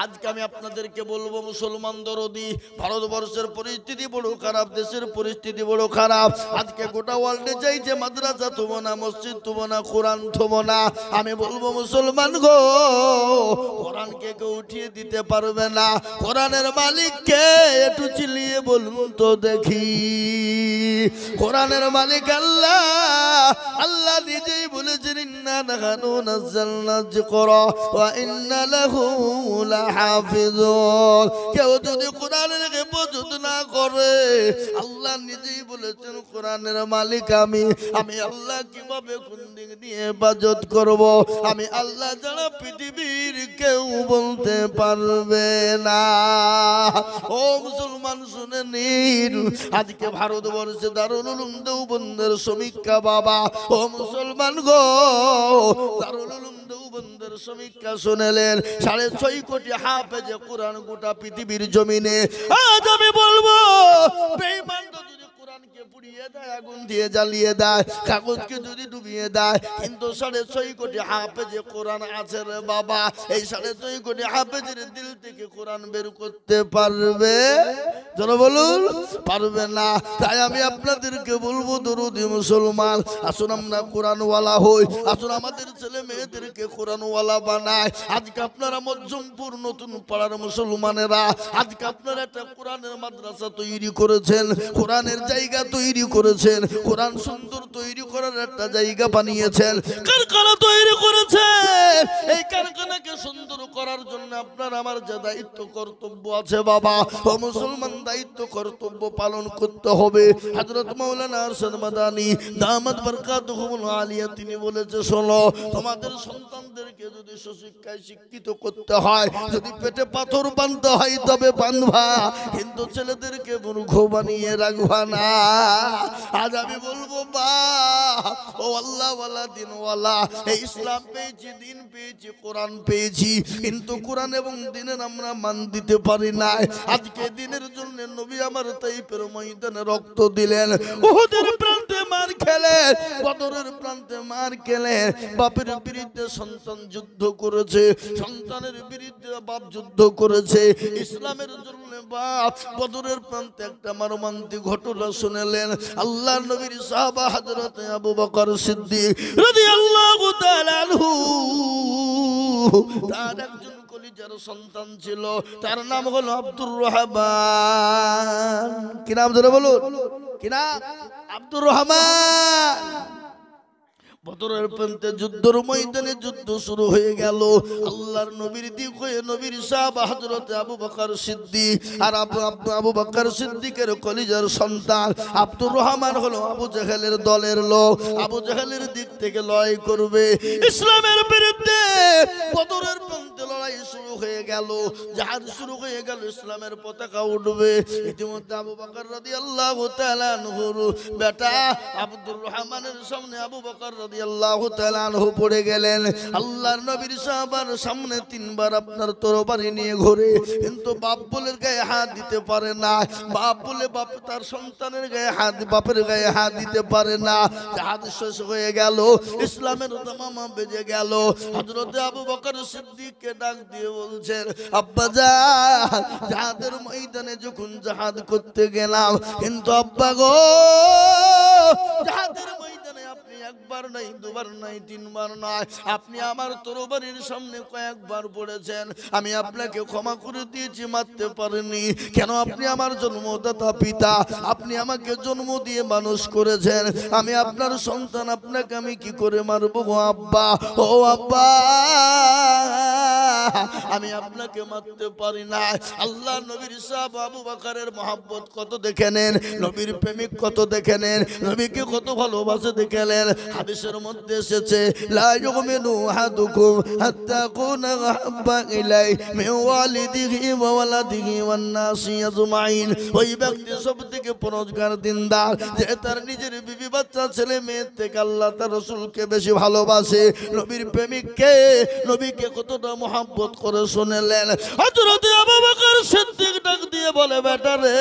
আজকে আমি আপনাদেরকে বলবো মুসলমান দরদি, ভারতবর্ষের পরিস্থিতি বড় খারাপ, দেশের পরিস্থিতি বড় খারাপ। আজকে গোটা ওয়ার্ল্ডে চাইছে মাদ্রাসা থবো না, মসজিদ থবো না, কোরআন থবো না। আমি বলবো মুসলমান গো, কোরআনকে কেউ উঠিয়ে দিতে পারবে না। কোরআনের মালিককে একটু চিল্লিয়ে বলুন তো দেখি। কোরআনের মালিক আল্লাহ। আল্লাহ নিজেই বলেছেন ইন্না নাহনু নাযালনা যিকরা ওয়া ইন্না লাহু লাহাফিজুন। কেউ যদি কোরআনের হেফাজত না করে, আল্লাহ নিজেই বলেছেন কোরআনের মালিক আমি। আমি আল্লাহ কিভাবে কোন দিক দিয়ে হেফাজত করব, আমি আল্লাহ ছাড়া পৃথিবীর কেউ বলতে পারবে না। ও মুসলমান শুনে নিন, আজকে ভারতবর্ষে দারুল উলুম দেওবন্দের সমীক্ষা বাবা। ও মুসলমান গো, দারুল উলুম দেওবন্দের সমীক্ষা শুনেলেন 6.5 কোটি হাফেজে কোরআন গোটা পৃথিবীর জমিনে। আজ আমি বলবো বেঈমান যদি কোরআনকে পুড়িয়ে দেয়, আগুন দিয়ে জ্বালিয়ে দেয়, কাগজকে যদি ডুবিয়ে দেয়, কিন্তু 6.5 কোটি হাফেজে কোরআন আছে রে বাবা। এই 6.5 কোটি হাফেজের দিল থেকে কোরআন বের করতে পারবে? যারা বলুন পারবে না। তাই আমি আপনাদেরকে বলবো দরুদি মুসলমান, আসুন আমরা কোরআনওয়ালা হই, আসুন আমাদের ছেলে মেয়েদেরকে কোরআনওয়ালা বানায়। আজকে আপনারা মজ্জমপুর নতুন পাড়ার মুসলমানেরা, আজকে আপনারা একটা কোরআনের মাদ্রাসা তৈরি করেছেন, কোরআনের জায়গা তৈরি করেছেন, কোরআন সুন্দর তৈরি করার একটা জায়গা বানিয়েছেন, কারখানা তৈরি করেছেন। এই কারখানাকে সুন্দর করার জন্য আপনার আমার যে দায়িত্ব কর্তব্য আছে বাবা, ও মুসলমান দায়িত্ব কর্তব্য পালন করতে হবে। হযরত মাওলানা আরশাদ মাদানী দামাত বরকাতুহুল আলিয়া তিনি বলেছে, শোনো, তোমাদের সন্তানদেরকে যদি সুশিক্ষায় শিক্ষিত করতে হয়, যদি পেটে পাথর বাঁধতে হয় তবে বাঁধবা, কিন্তু ছেলেদেরকে মূর্খ বানিয়ে রাখবা না। আজ আমি বলবো বা ও আল্লাহওয়ালা দিনওয়ালা, এই ইসলাম পেয়েছি, দিন পেয়েছি, কোরআন পেয়েছি, কিন্তু কোরআন এবং দিনের আমরা মান দিতে পারি না। আজকে দিনের জন্য নবী আমার তাইফের ময়দানে রক্ত দিলেন, উহুদের প্রান্তে মার খেলেন, বদরের প্রান্তে মার খেলেন। বাপের বিরুদ্ধে সন্তান যুদ্ধ করেছে, সন্তানের বিরুদ্ধে বাপ যুদ্ধ করেছে ইসলামের জন্য। বাপ বদরের প্রান্তে একটা মর্মান্তিক ঘটনা শুনলেন। আল্লাহর নবীর সাহাবা হযরত আবু বকর সিদ্দিক রাদিয়াল্লাহু তাআলা আনহু, তার একজন কলিজার সন্তান ছিল, তার নাম হলো আব্দুর রহমান। কি নাম ধরে বলুন, কি নাম? আব্দুর রহমান। বদরের প্রান্তে যুদ্ধের ময়দানে যুদ্ধ শুরু হয়ে গেল। আল্লাহর নবীর দিক হয়ে নবীর সাহাবা হযরত আবু বকর সিদ্দিক, আর আবু বকর সিদ্দিকের কলিজার সন্তান আব্দুর রহমান হলো আবু জেহেলের দলের লোক। আবু জেহেলের দিক থেকে লড়াই করবে ইসলামের বিরুদ্ধে। বদরের প্রান্তে লড়াই শুরু হয়ে গেল, জাহাজ শুরু হয়ে গেল, ইসলামের পতাকা উঠবে। ইতিমধ্যে আবু বকর রাদিয়াল্লাহু তাআলা আনহুর বেটা আব্দুর রহমানের সামনে আবু বকর রাদিয়াল্লাহু তাআলা আনহু পড়ে গেলেন। আল্লাহর নবীর সাহাবার সামনে 3 বার আপনার তরবারি নিয়ে ঘোরে, কিন্তু বাপ বলে গায়ে হাত দিতে পারে না। বাপ বলে বাপ তার সন্তানের গায়ে হাত, বাপের গায়ে হাত দিতে পারে না। জাহাজ শেষ হয়ে গেল, ইসলামের দামামা বেজে গেল। হযরত আবু বকর সিদ্দিককে ডাক দিয়ে বলছেন, আব্বা জান, জাহাজের ময়দানে যখন জাহাজ করতে গেলাম, কিন্তু আব্বা গো, জাহাজের ময়দানে আপনি একবার নাই, দুবার নাই, 3 বার নয়, আপনি আমার তরবারির সামনে কয়েকবার পড়েছেন। আমি আপনাকে ক্ষমা করে দিয়েছি, মারতে পারিনি। কেন? আপনি আমার জন্মদাতা পিতা, আপনি আমাকে জন্ম দিয়ে মানুষ করেছেন, আমি আপনার সন্তান, আপনাকে আমি কি করে মারবো গো আব্বা? ও আব্বা, আমি আপনাকে মারতে পারি না। আল্লাহ নবীর সাহাবা আবু বকরের মহব্বত কত দেখে নেন, নবীর প্রেমিক কত দেখে নেন, নবীকে কত ভালোবাসে দেখে নেন। হাদিসের মধ্যে এসেছে, লা ইউমিনু আহাদুকুম হাত্তা কুনা আহাব্বা ইলাই মিন ওয়ালিদিহি ওয়া ওয়ালাদিহি ওয়ান নাসি আজমাইন। ওই ব্যক্তি সবথেকে পরোজগার দিনদার, যে তার নিজের বিবি বাচ্চা ছেলে মেয়ে থেকে আল্লাহ তার রাসূলকে বেশি ভালোবাসে। নবীর প্রেমিককে, নবীকে কতটা মহব্বত করে শুনলেন। হযরত আবু বকর সিদ্দিক ডাক দিয়ে বলে, বেটা রে,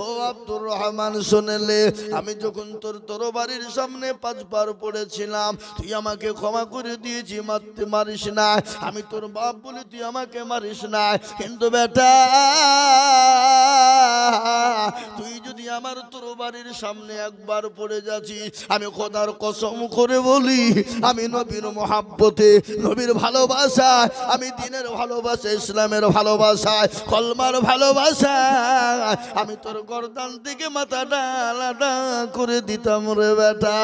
ও আব্দুর রহমান শুনেলে, আমি যখন তোর তরবারির সামনে 5 বার পড়েছিলাম, তুই আমাকে ক্ষমা করে দিয়েছি, মারতে মারিস না। আমি তোর বাপ বলে তুই আমাকে মারিস না, কিন্তু বেটা তুই যদি আমার তরবারির সামনে একবার পড়ে যাচ্ছিস, আমি খোদার কসম করে বলি, আমি নবীর মহাব্বতে, নবীর ভালোবাসায়, আমি দ্বীনের ভালোবাসা, ইসলামের ভালোবাসায়, কলমার ভালোবাসায় আমি তোর গর্দান থেকে মাথাটা আলাদা করে দিতাম রে বেটা।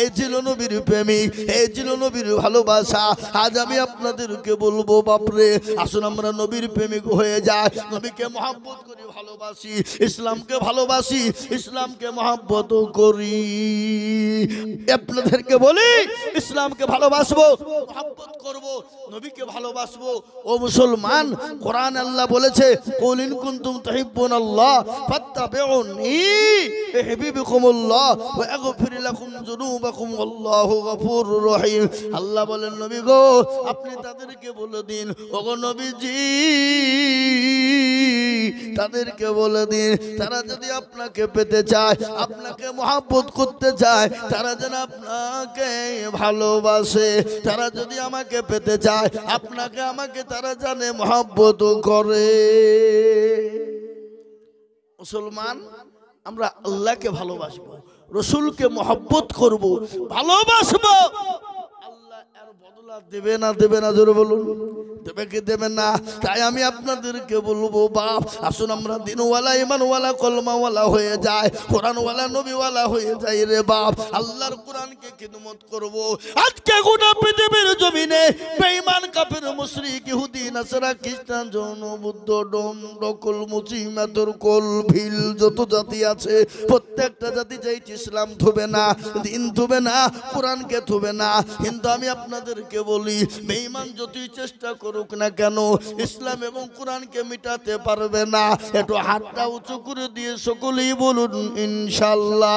এই ছিল নবীর প্রেমিক, এই ছিল নবীর ভালোবাসা। আজ আমি আপনাদেরকে বলবো বাপরে, আসুন আমরা নবীর প্রেমিক হয়ে যাই, নবীকে মহব্বত করি, ভালোবাসি, ইসলামকে ভালোবাসি, ইসলামকে মহব্বত করি। আপনাদেরকে বলি, ইসলামকে ভালোবাসবো, মহব্বত করব, নবীকে ভালোবাসবো। ও মুসলমান, কোরআন আল্লাহ বলেছে, কুল ইন কুনতুম তুহিব্বুনাল্লাহ ফাত্তাবিউনি ইউহিব্বুকুমুল্লাহ ওয়া ইয়াগফির লাকুম যুনুবাকুম আল্লাহু গফুরুর রহিম। আল্লাহ বলেন, নবী গো, আপনি তাদেরকে বলে দিন, ওগো নবীজি, তাদেরকে বলে দিন, তারা যদি আপনাকে পেতে চায়, আপনাকে মহব্বত করতে চায়, তারা যেন আপনাকে ভালোবাসে। তারা যদি আমাকে পেতে চায়, আপনাকে আমাকে তারা জানে মহব্বত করে। মুসলমান, আমরা আল্লাহকে ভালোবাসবো, রসুলকে মহব্বত করব, ভালোবাসবো। আল্লাহ এর বদলা দেবে না, দেবে না? জোরে বলুন, দেবে কি দেবে না? তাই আমি আপনাদেরকে বলবো, বাপ, আসুন আমরা দিনওয়ালা, ইমানওয়ালা, কলমাওয়ালা হয়ে যায়, কোরআনওয়ালা, নবীওয়ালা হয়ে যাই রে বাপ। আল্লাহর কোরআনকে খিদমত করব। আজকে গোটা পৃথিবীর জমিনে বেঈমান, কাফের, মুশরিক, ইহুদি, নাসারা, খ্রিস্টান, জৈন, বুদ্ধ, ডোম, ডকল, মুচি, মেথর, কোল, ভিল, যত জাতি আছে, প্রত্যেকটা জাতি চাইছে ইসলাম থুবে না, দিন থুবে না, কোরআনকে থুবে না। কিন্তু আমি আপনাদেরকে বলি, বেঈমান যতই চেষ্টা করুক না কেন, ইসলাম এবং কোরআনকে মিটাতে পারবে না। একটু হাতটা উঁচু করে দিয়ে সকলেই বলুন ইনশাআল্লাহ।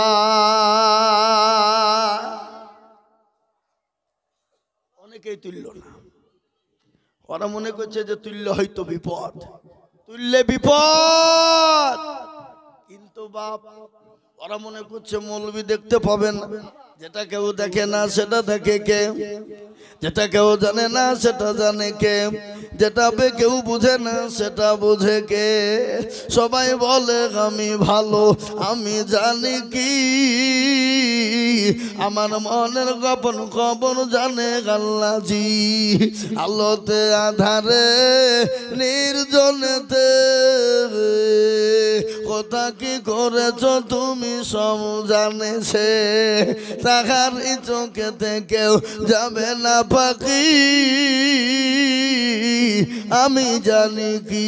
অনেকেই তুলল না, ওরা মনে করছে যে তুললে হয়তো বিপদ, তুললে বিপদ। কিন্তু বাপ, ওরা মনে করছে মৌলবি দেখতে পাবেন, যেটা কেউ দেখে না সেটা দেখে কে, যেটা কেউ জানে না সেটা জানে কে, যেটা কেউ বুঝে না সেটা বুঝে কে। সবাই বলে আমি ভালো, আমি জানি কি, আমার মনের গোপন খবর জানে আল্লাহজি। আলোতে আধারে নির্জনেতে কথা কি করেছ তুমি সব জানেছে, তাহারই চোখেতে কেউ যাবে না পাখি, আমি জানি কি।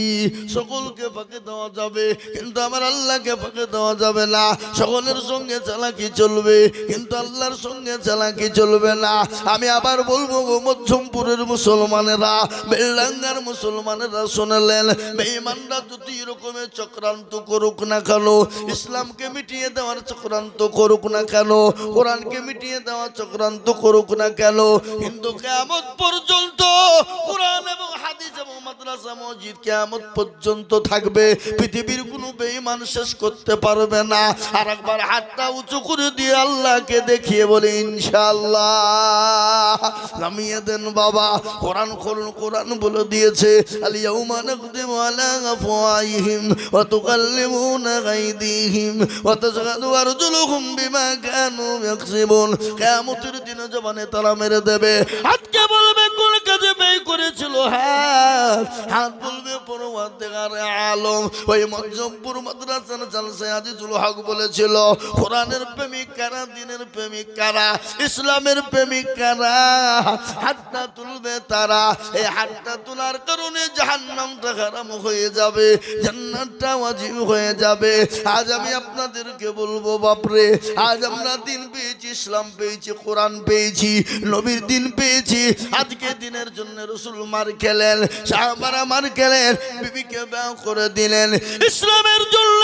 সকলকে ফাঁকে দেওয়া যাবে, কিন্তু আমার আল্লাহকে ফাঁকে দেওয়া যাবে না। সকলের সঙ্গে চালাকি চলবে, কিন্তু আল্লাহর সঙ্গে চালাকি চলবে না। আমি আবার বলবো গো মধ্যমপুরের মুসলমানেরা, বেলডাঙ্গার মুসলমানেরা শুনলেন, বেঈমানরা যতই রকমের চক্রান্ত করুক না কেন, ইসলামকে মিটিয়ে দেওয়ার চক্রান্ত করুক না কেন, কোরআনকে মিটিয়ে দেওয়ার চক্রান্ত করুক না কেন, কিন্তু কিয়ামত পর্যন্ত কোরআন এবং হাদিস এবং মাদ্রাসা মসজিদ কিয়ামত পর্যন্ত থাকবে। পৃথিবীর কোনো বেঈমান শেষ করতে পারবে না। আর একবার হাতটা উঁচু করে দিয়ে আল্লাহকে দেখিয়ে বলে ইনশাআল্লাহ। নামিয়ে দেন বাবা, কোরআন খুলুন, কোরআন বলে দিয়েছে, আল ইয়াউমা নাকদিমু আলা আফওয়াহিহিম ওয়া তুকাল্লিমুনা আইদিহিম ওয়া তাশহাদু আরজুলুহুম বিমা কানু ইয়াকসিবুন। কিয়ামতের দিনে জবানে তালা মেরে দেবে। আজকে বলবে কোন কাজে ব্যয় করেছিল হাত, হাত বলবে পরওয়ারদিগার আলম। ওই মধ্যমপুর মাদ্রাসার জালসায় আজিজুল হক বলেছিল, কোরআনের প্রেমিক কারা, দ্বীনের প্রেমিক কারা, ইসলামের প্রেমিক কারা, হাতটা তুলবে তারা। এই হাতটা তোলার কারণে জাহান্নামটা হারাম হয়ে যাবে, জান্নাতটা ওয়াজিব হয়ে যাবে। আজ আমি আপনাদেরকে বলবো বাপরে, আজ আমরা দিন পেয়েছি, ইসলাম পেয়েছি, কোরআন পেয়েছি, নবীর দিন পেয়েছি। আজকে দিনের জন্য রসুল মার খেলেন, সাহাবারা মার খেলেন, বিবিকে বিবাহ করে দিলেন। ইসলামের জন্য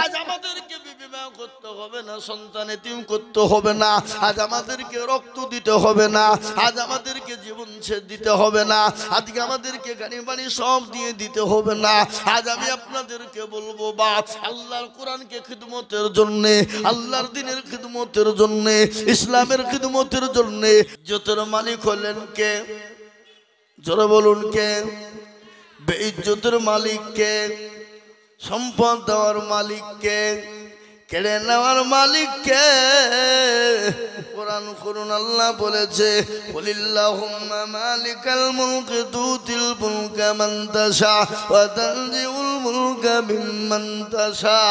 আজ আমাদেরকে বিবাহ করতে হবে না, সন্তান এতিম করতে হবে না, আজ আমাদেরকে রক্ত দিতে হবে না, আজ আমাদেরকে জীবন ছেড়ে দিতে হবে না, আজকে আমাদেরকে গাড়ি বাড়ি সব দিয়ে দিতে হবে না। আজ আমি আপনাদেরকে বলবো বাপ, আল্লাহর কোরআনকে খিদমতের জন্যে, আল্লাহর দ্বীনের খিদমতের জন্যে, ইসলামের খিদমতের জন্যে ইজ্জতের মালিক হলেন কে? জোরে বলুন কে? বেইজ্জতের মালিক কে? সম্পদ দেওয়ার মালিক কে? কেড়ে নেওয়ার মালিক কে? কোরআন করুন আল্লাহ বলেছে, কুলিল্লাহুম্মা মালিকাল মুলকি তুতিল মুলকা মান তাশা ওয়া তানজিউল মুলকা মিম্মান তাশা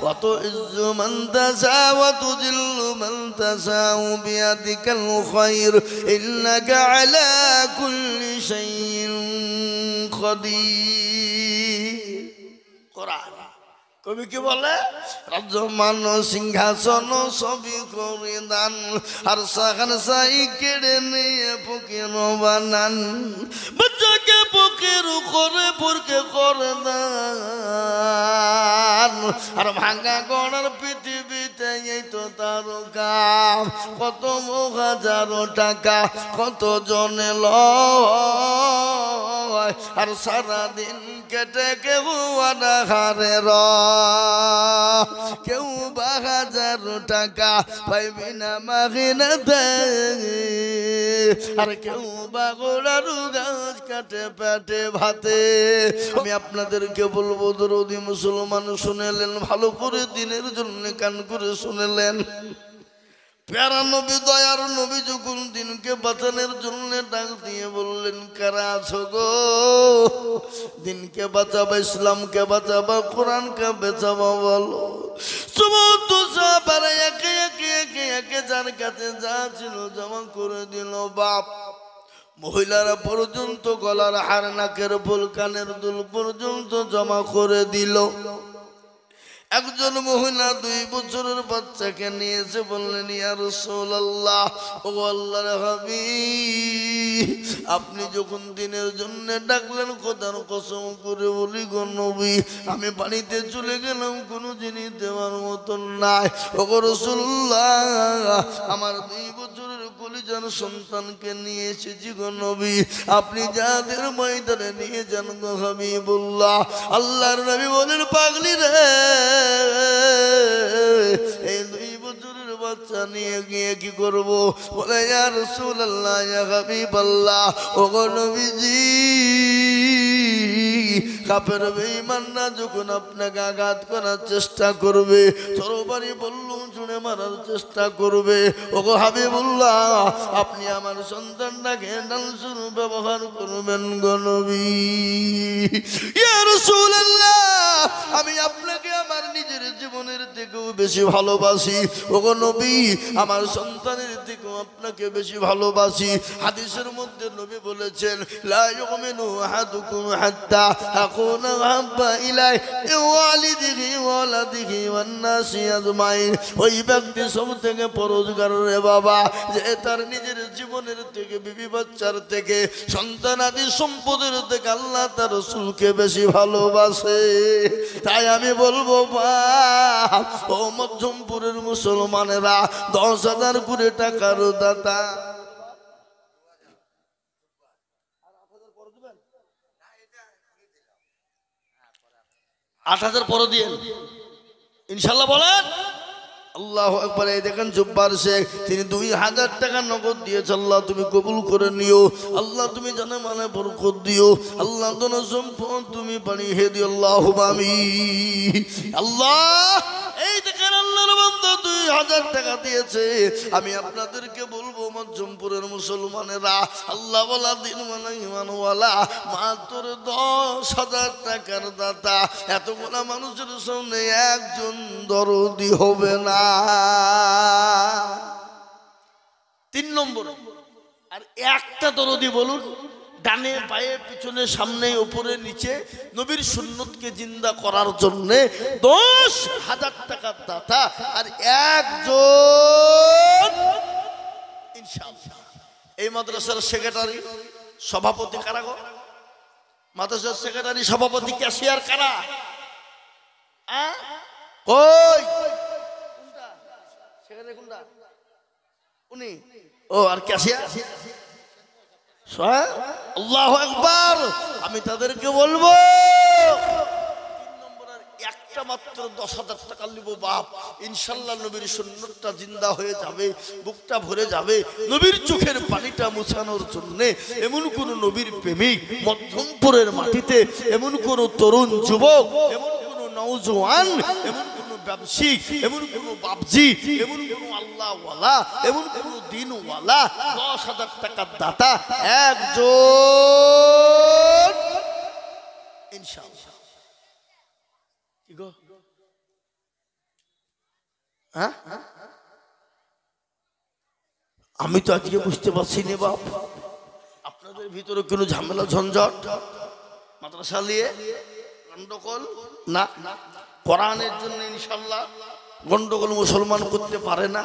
ওয়া তুইজ্জু মান তাশা ওয়া তুযিল্লু মান তাশা বিয়াদিকাল খায়র ইন্নাকা আলা কুল্লি শাইইন কাদির। কোরআন কবি কি বলে? রাজমান সিংহাসন সবই করে দান, আর সাখান সাই কেড়ে নিয়ে ফকির বানান, বাচ্চাকে ফকির করে পুরকে করে দান, আর ভাঙা গড়ার পৃথিবীতে এই তো তার কাম, কত হাজারো টাকা কত জনে লয়, আর সারাদিন কেটে কেউ আধারে কেউ 1000 টাকা পাইবি না মাগিনাতে, আর কেউ বা গোড়ার গাছ কাটে পেটে ভাতে। আমি আপনাদেরকে বলবো দরদি মুসলমান শুনেলেন, ভালো করে দিনের জন্য কান করে শুনেলেন। প্যারা নবী দয়ার নবী যখন দিনকে বাঁচানোর জন্য ডাক দিয়ে বললেন, কারা আছো গো? দিনকে বাঁচাবা, ইসলামকে বাঁচাবা, কোরআনকে বাঁচাবা, বলো। সমস্ত সাহাবারা একে একে একে একে যার কাছে যা ছিল জমা করে দিল বাপ। মহিলারা পর্যন্ত গলার হার, নাকের ফুল, কানের দুল পর্যন্ত জমা করে দিল। একজন মহিলা 2 বছরের বাচ্চাকে নিয়েছে, বললেন, ইয়া রাসূলুল্লাহ, ও আল্লাহর হাবিব, আপনি যখন দিনের জন্য ডাকলেন, খোদার কসম করে বলি গো নবী, আমি বাড়িতে চলে গেলাম, কোনো জিনিস দেওয়ার মতন নাই। ও গো রাসূলুল্লাহ, আমার 2 বছরের কলিজার সন্তানকে নিয়ে এসেছি গো নবী, আপনি যাদের ময়দানে নিয়ে যান গো হাবিবুল্লাহ। আল্লাহর নবী বলেন, পাগলি রে, এই 2 বছরের বাচ্চা নিয়ে গিয়ে কি করব? বলে, ইয়া রাসূলুল্লাহ, ইয়া হাবিবাল্লাহ, ও গো নবীজি, কাফের বেঈমানরা যখন আপনাকে আঘাত করার চেষ্টা করবে, তরবারি বল্লম ছুঁড়ে মারার চেষ্টা করবে, ও গো হাবিবুল্লাহ, আপনি আমার সন্তানটাকে ডালসুর ব্যবহার করবেন গো নবী। ইয়া রাসূলুল্লাহ, আমি আপনাকে আমার নিজের জীবনের থেকেও বেশি ভালোবাসি, ও গো নবী, আমার সন্তানের থেকেও আপনাকে বেশি ভালোবাসি। হাদিসের মধ্যে নবী বলেছেন, লা ইউমিনু আহাদুকুম হাত্তা আকুনা হাব্বা ইলাইহি ওয়ালিদিহি ওয়ালাদিহি ওয়ান নাসি আজমাইন। ওই ব্যক্তি সব থেকে পরোজগার রে বাবা, যে তার নিজের জীবনের থেকে, বিবি বাচ্চার থেকে, সন্তানাদি সম্পদের থেকে আল্লাহ তার রাসূলকে বেশি ভালোবাসে। তাই আমি বলবো বাপ, ও মধ্যমপুরের মুসলমানেরা, 10,000 করে টাকার দাতা, 8,000 পরে দিয়ে ইনশাল্লাহ বলেন আল্লাহু আকবার। এই দেখেন জব্বার শেখ, তিনি 2,000 টাকা নগদ দিয়েছে। আল্লাহ তুমি কবুল করে নিও, আল্লাহ তুমি জানে মানে বরকত দিও, আল্লাহ ধন সম্পদ তুমি বাড়িয়ে দিও, আল্লাহুম্মা আমিন। আল্লাহ, এই দেখেন আল্লাহর বান্দা 2,000 টাকা দিয়েছে। আমি আপনাদেরকে বলবো মধ্যমপুরের মুসলমানেরা, আল্লাহ ওয়ালা, দিন ওয়ালা, ইমান ওয়ালা, মাত্র 10,000 টাকার দাতা। এতগুলা মানুষের সামনে একজন দরদি হবে না। 3 নম্বর, আর একটা দরদি বলুন, ডানে পায়ে পিছনে সামনে উপরে নিচে নবীর সুন্নতকে জিন্দা করার জন্য 10,000 টাকার দাতা, আর একজন ইনশাআল্লাহ। এই মাদ্রাসার সেক্রেটারি সভাপতি কারা গো? মাদ্রাসার সেক্রেটারি সভাপতি ক্যাশিয়ার কারা? কই সেখানে কোনটা উনি ও আর ক্যাশিয়ার আল্লাহু আকবার আমি তাদেরকে বলবো একটা মাত্র 10,000 টাকা নিব বাপ ইনশাআল্লাহ নবীর সুন্নতটা জিন্দা হয়ে যাবে বুকটা ভরে যাবে নবীর চোখের পানিটা মুছানোর জন্য এমন কোন নবীর প্রেমিক মধ্যমপুরের মাটিতে এমন কোন তরুণ যুবক এমন কোন নওজোয়ান এমন কোন ব্যবসায়িক এমন কোন বাপজি এমন কোন আল্লাহওয়ালা এমন কোন দিনওয়ালা 10,000 টাকার দাতা একজন ইনশাআল্লাহ আমি তো আজকে বুঝতে পারছি না বাপ আপনাদের ভিতরে কোনো ঝামেলা ঝঞ্ঝট মাদ্রাসা নিয়ে গন্ডগোল না কোরআনের জন্য ইনশাআল্লাহ গন্ডগোল মুসলমান করতে পারে না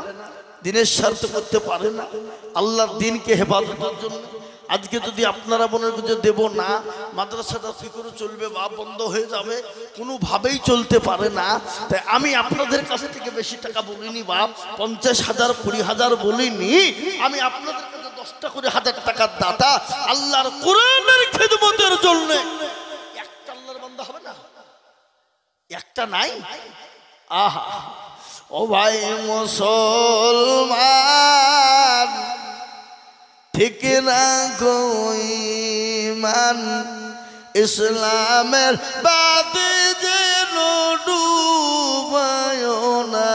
দিনের স্বার্থে করতে পারে না আল্লাহর দ্বীনকে হেফাজতের জন্য আজকে যদি আপনারা মনে করতে দেব না মাদ্রাসাটা ফিকরে চলবে বা বন্ধ হয়ে যাবে কোনোভাবেই চলতে পারে না তাই আমি আপনাদের কাছ থেকে বেশি টাকা বলিনি বাপ 50,000 20,000 বলিনি আমি আপনাদের কাছে 10টা করে 1,000 টাকার দাতা আল্লাহর কোরআনের খিদমতের জন্য একটা আল্লাহর বান্দা হবে না একটা নাই আহা ও ভাই মুসলমান ঠিক রাখো ঈমান ইসলামের বাতে যেন ডুবায়ো না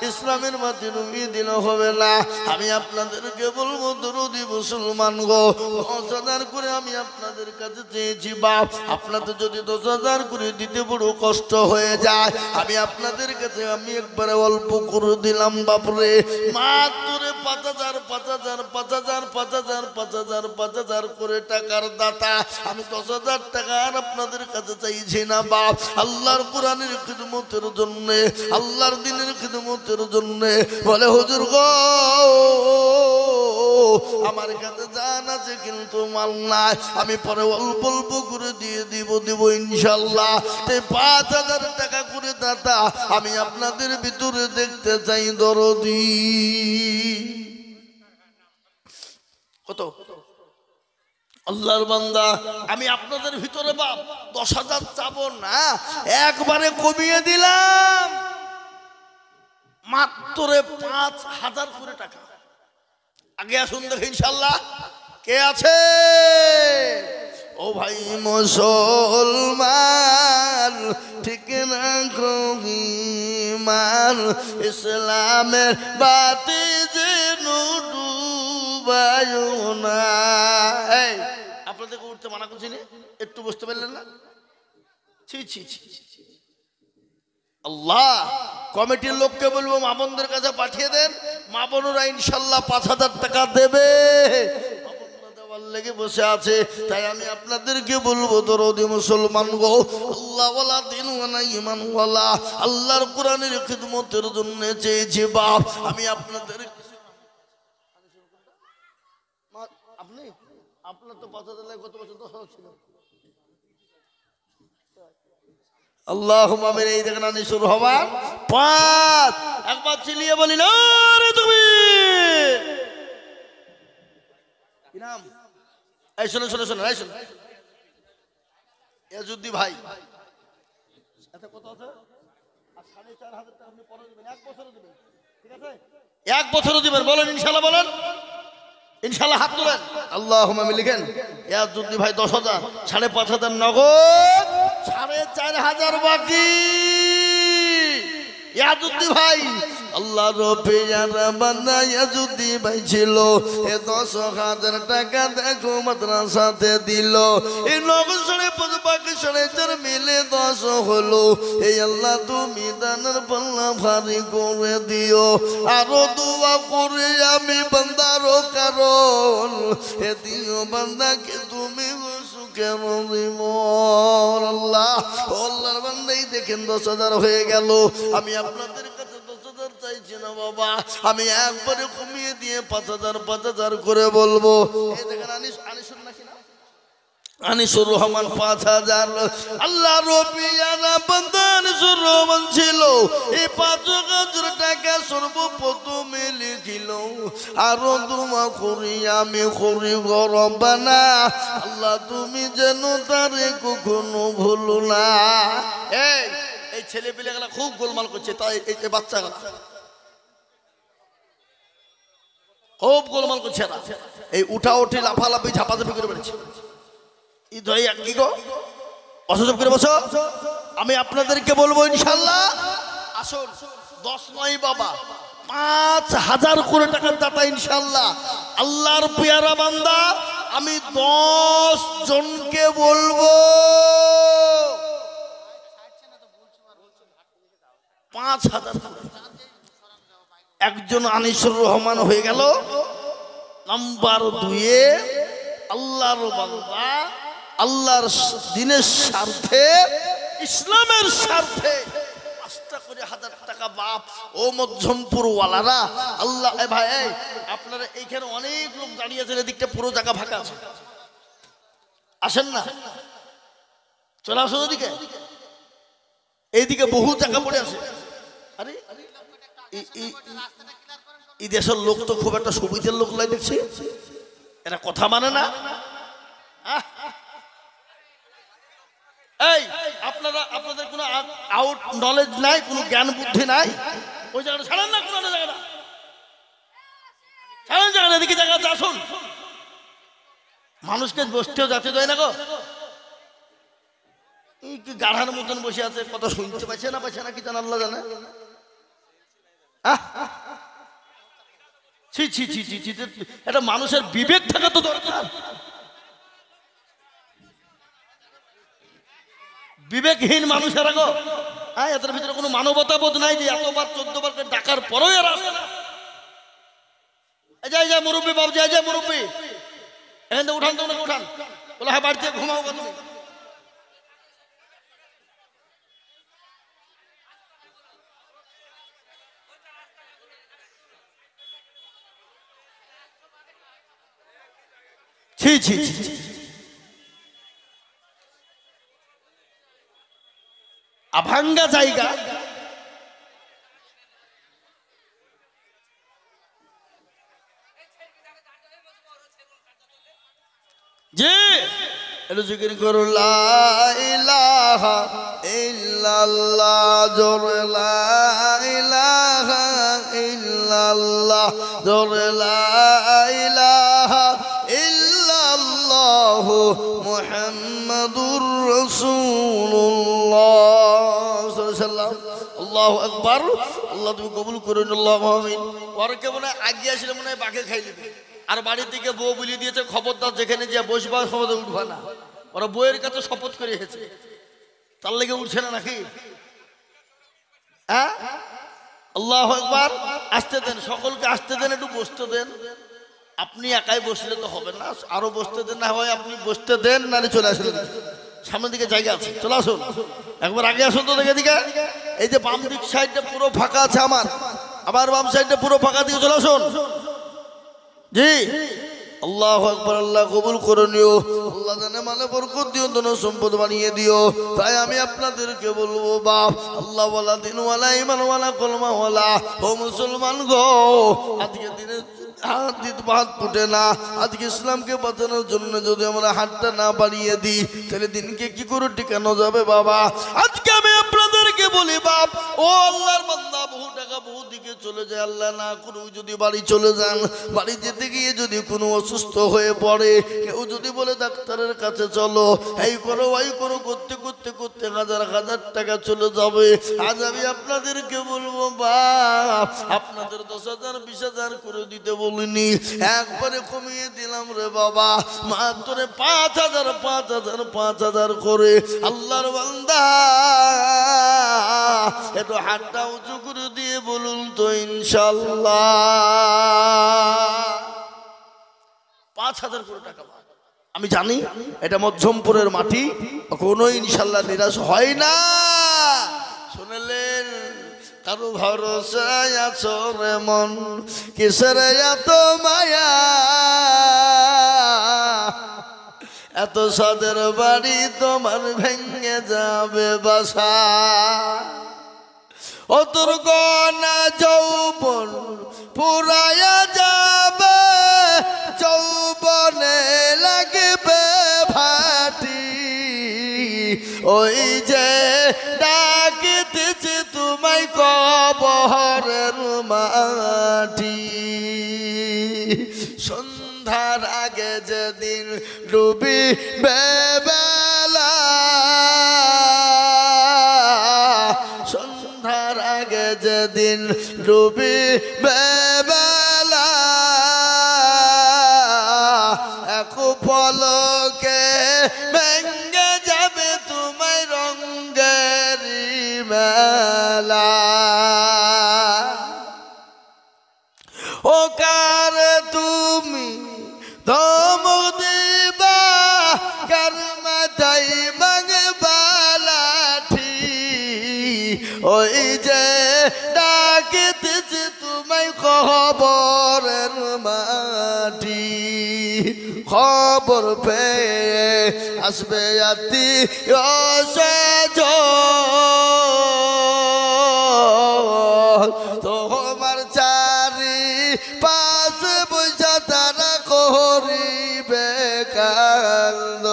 ইসলামের বাতি ডুবিয়ে দিলে হবে না আমি আপনাদেরকে বলবো দরদি মুসলমান গো 10,000 করে আমি আপনাদের কাছে চেয়েছি বাপ আপনাদের যদি 10,000 করে দিতে বড় কষ্ট হয়ে যায় আমি আপনাদের কাছে আমি একবারে অল্প করে দিলাম বাপরে মাত্র 5,000 5,000 5,000 5,000 5,000 5,000 করে টাকার দাতা আমি 10,000 টাকা আর আপনাদের কাছে চাইছি না বাপ আল্লাহর কোরআনের খিদমতের জন্য আল্লাহর দ্বীনের খিদমতের জন্য বলে হুজুর গো আমার কাছে জান আছে কিন্তু মাল নাই আমি পরে অল্প অল্প করে দিয়ে দিব ইনশাআল্লাহ তাই 5,000 টাকা করে দাতা আমি আপনাদের ভিতরে দেখতে চাই দরদি কত আল্লাহর বান্দা আমি আপনাদের ভিতরে বাপ 10,000 চাবো না একবারে কমিয়ে দিলাম মাত্র 5,000 করে টাকা আগে আসুন দেখে ইনশাআল্লাহ কে আছে ও ভাই মুসলমান ঠিক রাখো ঈমান ইসলামের বাতি যেন ডুবায়ো না এই আপনাদেরকে উঠতে মানা করছি না একটু বুঝতে পারলেন না ছি ছি ছি আল্লাহ কমিটির লোককে বলবো মা বোনদের কাছে পাঠিয়ে দেন মা বোনরা ইনশাআল্লাহ 5,000 টাকা দেবে দেওয়ার লেগে বসে আছে তাই আমি আপনাদেরকে বলবো দরদি মুসলমান গো আল্লাহওয়ালা দিনওয়ালা ঈমানওয়ালা আল্লাহর কোরআনের খিদমতের জন্য চেয়েছি বাপ আমি আপনাদের আপনি আপনার তো 5,000 কত বছর 10,000 ছিল আল্লাহুম্মা আমিন এই দেখেন আনি শুরু হবার 5 একবার চিল্লিয়ে বলি না রে তুমি কি নাম এই শুনে এই শুনে ইয়াজুদ্দি ভাই এত কত আছে আর 4,500 টাকা আপনি পরে দিবেন এক বছরে দিবেন ঠিক আছে এক বছরে দিবেন বলেন ইনশাআল্লাহ বলেন ইনশাআল্লাহ হাত তুলেন আল্লাহুম্মা আমিন লিখেন ইয়াজুদ্দি ভাই 10,000 5,500 নগদ 4,500 বাকি ইয়াজুদ্দি ভাই আল্লাহর পেয়ার বান্দা ইয়াজুদ্দি ভাই ছিল এ 10,000 টাকা দেখো মাদ্রাসাতে দিল এই নগদ 5.5 বাকি 4.5 মিলে 10 হলো এই আল্লাহ তুমি দানের পাল্লা ভারী করে দিও আরো দোয়া করে আমি বান্দার কারণ এ দিও বান্দাকে তুমি সুখের জীবন আল্লাহ আল্লাহর বান্দাই দেখেন 10,000 হয়ে গেল আমি আপনাদের কাছে 10,000 চাইছি না বাবা আমি একবারে কমিয়ে দিয়ে 5,000 করে বলবো এই দেখেন আনিস নাকি না আনিসুর রহমান ৫,০০০। আল্লাহ রবিয়ানা বান্দা আনিসুর রহমান ছিল। এই ৫,০০০ টাকা সর্বপ্রথমে লিখিল। আরো দোয়া করি আমি করি রব্বানা, আল্লাহ তুমি যেন তারে কখনো ভুলো না। এই ছেলে পেলেগুলা খুব গোলমাল করছে, তাই এই বাচ্চাগুলা খুব গোলমাল করছে না। এই উঠা উঠি লাফালাফি ঝাপাঝাপি করে বেড়েছে। কি গো অসুযোগ করে বসো। আমি আপনাদেরকে বলবো ইনশাল্লাহ আসুন 10 নয় বাবা ৫,০০০ করে টাকার দাতা ইনশাল্লাহ আল্লাহর পেয়ারা বান্দা। আমি 10 জনকে বলবো ৫,০০০। একজন আনিসুর রহমান হয়ে গেল। নাম্বার 2 আল্লাহর বান্দা আল্লাহর দ্বীনের স্বার্থে ইসলামের স্বার্থে 5টা করে 1000 টাকা বাপ ও মধ্যমপুর ওয়ালারা আল্লাহ। ভাই আপনারা এইখানে অনেক লোক দাঁড়িয়ে আছেন, এদিকটা পুরো জায়গা ফাঁকা আছে, আসেন না, চলে আসুন ওদিকে। এইদিকে বহু জায়গা পড়ে আছে। আরে এই দেশের লোক তো খুব একটা সুবিধার লোক লাই দেখছি, এরা কথা মানে না। এই আপনাদের কোনো আউট নলেজ নাই, কোনো জ্ঞান বুদ্ধি নাই, ওই জায়গাটা ছাড়েন না, কোনো জায়গাটা ছাড়েন, জায়গা এদিকে জায়গাতে আসুন। মানুষকে বসতেও যাতে দেয় না গো। এই কি গাধার মতন বসে আছে, কথা শুনতে পাচ্ছে না কি জান আল্লাহ জানে। ছি ছি ছি ছি ছি, এটা মানুষের বিবেক থাকা তো দরকার। বিবেকহীন মানুষেরা গো, এদের ভিতরে কোনো মানবতা বোধ নাই যে এতবার 14 বার ডাকার পরেও এরা আসে না। এই যে মুরব্বী বাবু, যে মুরব্বী এখান থেকে উঠান, তো উঠান, বলে হ্যাঁ বাড়িতে ঘুমাও কত। ছি ছি ছি, আভাঙ্গা জায়গা। জি এটা জিকির করো লা ইলাহা ইল্লাল্লাহ, জোরে লা ইলাহা ইল্লাল্লাহ, জোরে লা ইলাহা ইল্লাল্লাহ মুহাম্মাদুর রাসূলুল্লাহ। আল্লাহু আকবার। আল্লাহ তুমি কবুল করুন, আল্লাহু আমিন। ওর কে মনে আগে আসলে মনে হয় বাঘে খাই দিবে। আর বাড়ি থেকে বউ বলে দিয়েছে খবরদার যেখানে যে বসবা সমাজে উঠবা না। ওরা বইয়ের কাছে শপথ করে এসেছে, তার লেগে উঠছে না নাকি? হ্যাঁ আল্লাহু আকবার। আসতে দেন, সকলকে আসতে দেন, একটু বসতে দেন। আপনি একাই বসলে তো হবে না, আরো বসতে দেন, না হয় আপনি বসতে দেন, নালে চলে আসলে সামনের দিকে জায়গা আছে, চলে আসুন। একবার আগে আসুন তো দেখে দিকে। এই যে বাম দিক সাইডটা পুরো ফাঁকা আছে আমার, আবার বাম সাইডটা পুরো ফাঁকা, দিকে চলে আসুন। জি আল্লাহু আকবার। আল্লাহ কবুল করে নিও, আল্লাহ জানে মানে বরকত দিও, ধন সম্পদ বানিয়ে দিও। তাই আমি আপনাদেরকে বলবো বাপ, আল্লাহ ওয়ালা, দিনওয়ালা, ইমানওয়ালা, কলমাওয়ালা ও মুসলমান গো, আজকে দিনে হাত দিতে হাত ফুটে না। আজকে ইসলামকে বাঁচানোর জন্য যদি আমরা হাতটা না বাড়িয়ে দিই, তাহলে দিনকে কি করে টিকানো যাবে বাবা? আজকে আমি আপনাদেরকে বলি বাপ, ও আল্লাহর বান্দা, বহু টাকা বহু দিকে চলে যায়, আল্লাহ না করুক যদি বাড়ি চলে যান, বাড়ি যেতে গিয়ে যদি কোনো অসুস্থ হয়ে পড়ে, কেউ যদি বলে ডাক্তারের কাছে চলো, এই করো ওই করো, করতে করতে করতে হাজার হাজার টাকা চলে যাবে। আজ আমি আপনাদেরকে বলবো বাপ, আপনাদের 10,000 20,000 করে দিতে বলিনি, একবারে কমিয়ে দিলাম রে বাবা, মাত্র 5,000 5,000 5,000 করে। আল্লাহর বান্দা একটু হাতটা উঁচু করে দিয়ে বলুন তো ইনশাল্লাহ 5,000 করে টাকা। আমি জানি এটা মধ্যমপুরের মাটি, কোনো ইনশাল্লাহ নিরাশ হয় না। শুনলেন? কারো ভরসায় আছো রে মন, কিসের এত মায়া, এত সাদের বাড়ি তোমার ভেঙে যাবে বাসা ও তোর গনা যৌবন পুরায়া যাবে যৌবনে লাগবে ভাটি ওই যে ডাকিতেছে তোমায় কবরের মাটি সন্ধ্যার আগে যেদিন ডুবি বেলা সন্ধ্যার আগে যেদিন ডুবি বেলা এক পলকে ভেঙে যাবে তোমায় রঙের মেলা ও কার তুমি ধমক দিবা কার মাথায় ভাঙবা লাঠি ওই যে ডাকিতেছে তোমায় খবরের মাটি খবর পেয়ে আসবে তোমার চারি পাশ বৈশা তারা করিবে কান্দ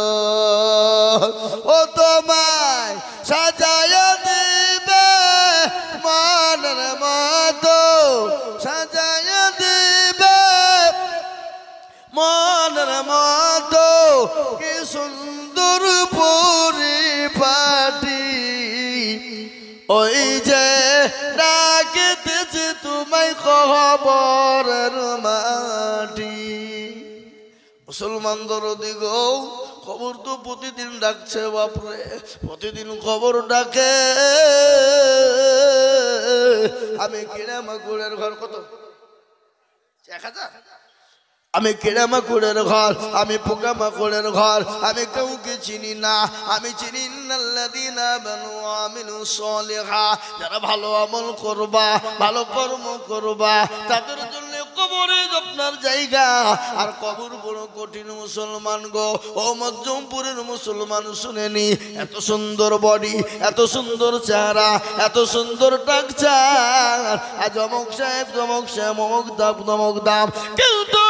ও তোমায় সাজায় দিবে মনের মতো সাজায় দিবে মনের মতো কি সুন্দর পরিপাটি ওই যে ডাকিতেছে তোমায় খবরের মাটি মুসলমান দরদি গো খবর তো প্রতিদিন ডাকছে বাপরে প্রতিদিন খবর ডাকে আমি কিরামাকুড়ের ঘর কত 1000 আমি কিরামাকুড়ের ঘর আমি পোকামাকড়ের ঘর আমি কাউকে চিনি না আমি চিনি আল্লাযীনা আমানু ওয়া আমিলুস সলিহাত যারা ভালো আমল করবা ভালো কর্ম করবা তাদের জন্য কবরে আপনার জায়গা আর কবর বড় কঠিন মুসলমান গো ও মধ্যমপুরের মুসলমান শুনেনি এত সুন্দর বডি এত সুন্দর চেহারা এত সুন্দর টাকচার আর জমক সাহেব অমুক দাম কিন্তু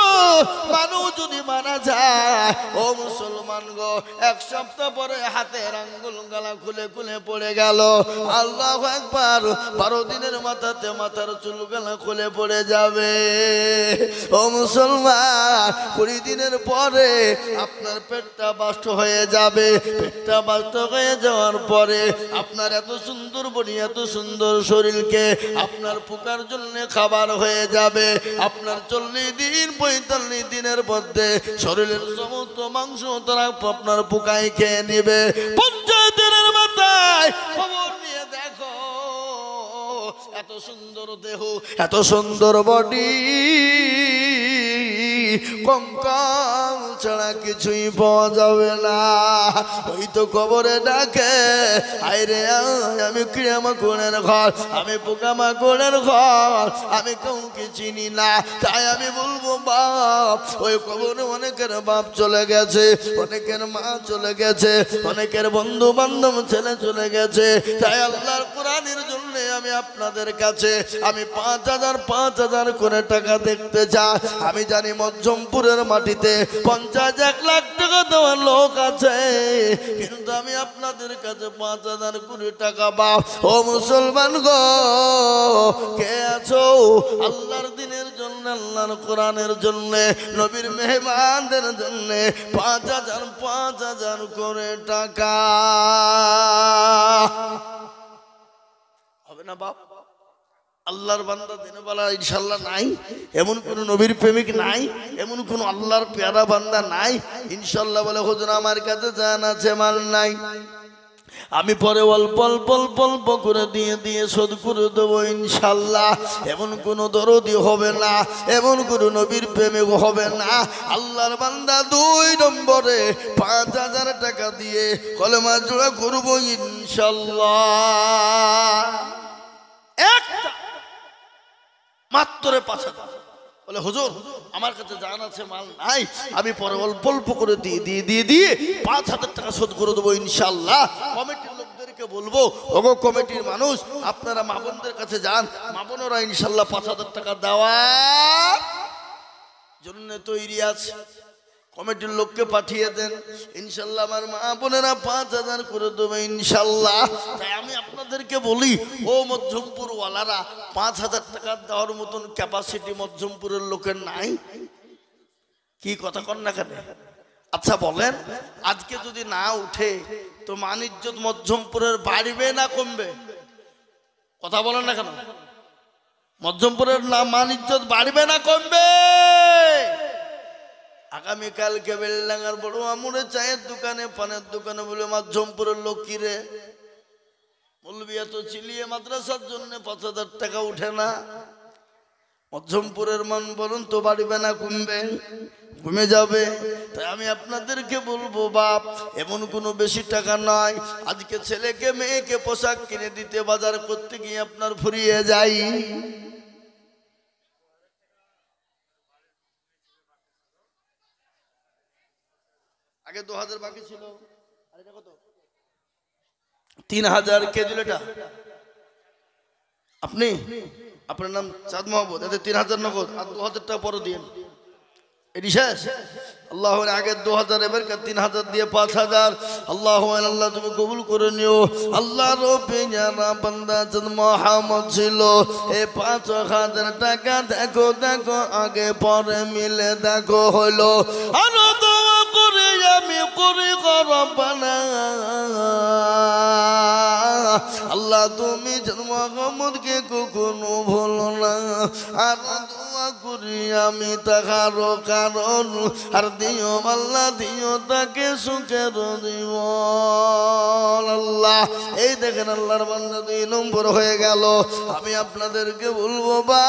মানুষ যদি মারা যায় ও মুসলমান গো এক সপ্তাহ পরে হাতের আঙ্গুল গলা খুলে খুলে পড়ে গেল আল্লাহু আকবার 12 দিনের মাথাতে মাথার চুল গলা খুলে পড়ে যাবে ও মুসলমান 20 দিনের পরে আপনার পেটটা বাস্ট হয়ে যাবে পেটটা বাস্ট হয়ে যাওয়ার পরে আপনার এত সুন্দর বডি এত সুন্দর শরীরকে আপনার পোকার জন্য খাবার হয়ে যাবে আপনার 40 দিন 45 দিনের মধ্যে শরীরের সমস্ত মাংস তারা আপনার পোকায় খেয়ে নিবে 50 দিনের মাথায় খবর নিয়ে দেখো এত সুন্দর দেহ এত সুন্দর বডি কঙ্কাল ছাড়া কিছুই পাওয়া যাবে না ওই তো কবরে ডাকে আইরে আমি কিরামাকুড়ের ঘর আমি পোকামাকড়ের ঘর আমি কাউকে চিনি না তাই আমি বলবো বাপ ওই কবরে অনেকের বাপ চলে গেছে অনেকের মা চলে গেছে অনেকের বন্ধু বান্ধব ছেলে চলে গেছে তাই আল্লাহর কোরআনের জন্য আমি আপনাদের কাছে আমি 5000 করে টাকা দেখতে চাই আমি জানি মধ্যমপুরের মাটিতে 50 লাখ টাকা দেওয়ার লোক আছে কিন্তু আমি আপনাদের কাছে 5000 কোটি টাকা বাপ ও মুসলমান গো কে আছো আল্লাহর দিনের জন্য আল্লাহর কোরআনের জন্য নবীর মেহমানদের জন্য 5000 করে টাকা হবে না বাপ আল্লাহর বান্দা দিনে বেলা ইনশাআল্লাহ নাই এমন কোন নবীর প্রেমিক নাই এমন কোন আল্লাহর পেয়ারা বান্দা নাই ইনশাআল্লাহ বলে হুজুর আমার কাছে জান আছে মাল নাই আমি পরে অল্প অল্প অল্প অল্প করে দিয়ে শোধ করে দেবো ইনশাআল্লাহ এমন কোন দরদি হবে না এমন কোন নবীর প্রেমিক হবে না আল্লাহর বান্দা 2 নম্বরে 5000 টাকা দিয়ে কলেমা জোড়া করবো ইনশাআল্লাহ একটা মাত্র 5000 বলে হুজুর আমার কাছে জান আছে মাল নাই, আমি পরে অল্প অল্প করে দিয়ে 5,000 টাকা শোধ করে দেবো ইনশাল্লাহ। কমিটির লোকদেরকে বলবো, ওগো কমিটির মানুষ আপনারা মা বোনদের কাছে যান, মা বোনেরা ইনশাল্লাহ 5,000 টাকা দেওয়ার জন্য তৈরি আছে। কমিটির লোককে পাঠিয়ে দেন, ইনশাল্লাহ আমার মা বোনেরা 5,000 করে দেবে ইনশাল্লাহ। তাই আমি আপনাদেরকে বলি, ও মধ্যমপুর ওয়ালারা, 5,000 টাকা দেওয়ার মতন ক্যাপাসিটি মধ্যমপুরের লোকের নাই? কি কথা কন না কেন? আচ্ছা বলেন, আজকে যদি না উঠে তো মান ইজ্জত মধ্যমপুরের বাড়বে না কমবে? কথা বলেন না কেন? মধ্যমপুরের না মান ইজ্জত বাড়বে না কমবে? আগামীকালকে বেলডাঙ্গার বড় আমুরে চায়ের দোকানে পানের দোকানে বলে মধ্যমপুরের লোক কি রে বলবি এত চিলিয়ে মাদ্রাসার জন্য 5,000 টাকা উঠে না। মধ্যমপুরের মান বলুন তো বাড়বে না কমবে? কমে যাবে। তাই আমি আপনাদেরকে বলবো, বাপ এমন কোনো বেশি টাকা নয়, আজকে ছেলেকে মেয়েকে পোশাক কিনে দিতে বাজার করতে গিয়ে আপনার ফুরিয়ে যাই। আগে 2,000 বাকি ছিল, আর এটা কত? 3,000 কে দিল এটা? আপনি? আপনার নাম চাঁদ মোহাম্মদ, এতে 3,000 নগদ আর 2,000 টাকা পরে দিন। এটি শেষ? আল্লাহ আগে 2,000 এবার 3,000 দিয়ে 5,000। আল্লাহ আল্লাহ তুমি কবুল করে নিও। আল্লাহর পেয়ারা বান্দা চাঁদ মোহাম্মদ ছিল, এই 5,000 টাকা দেখো দেখো আগে পরে মিলে দেখো হলো। আরো দোয়া করে আমি করি রব্বানা, আল্লাহ তুমি চাঁদ মোহাম্মদকে কখনো ভুলো না। আর দোয়া করি আমি তাহারও কারণ, আর দিও আল্লাহ দিও তাকে সুখের জীবন। আল্লাহ এই দেখেন আল্লাহর বান্দা 2 নম্বর হয়ে গেল। আমি আপনাদেরকে বলবো, বা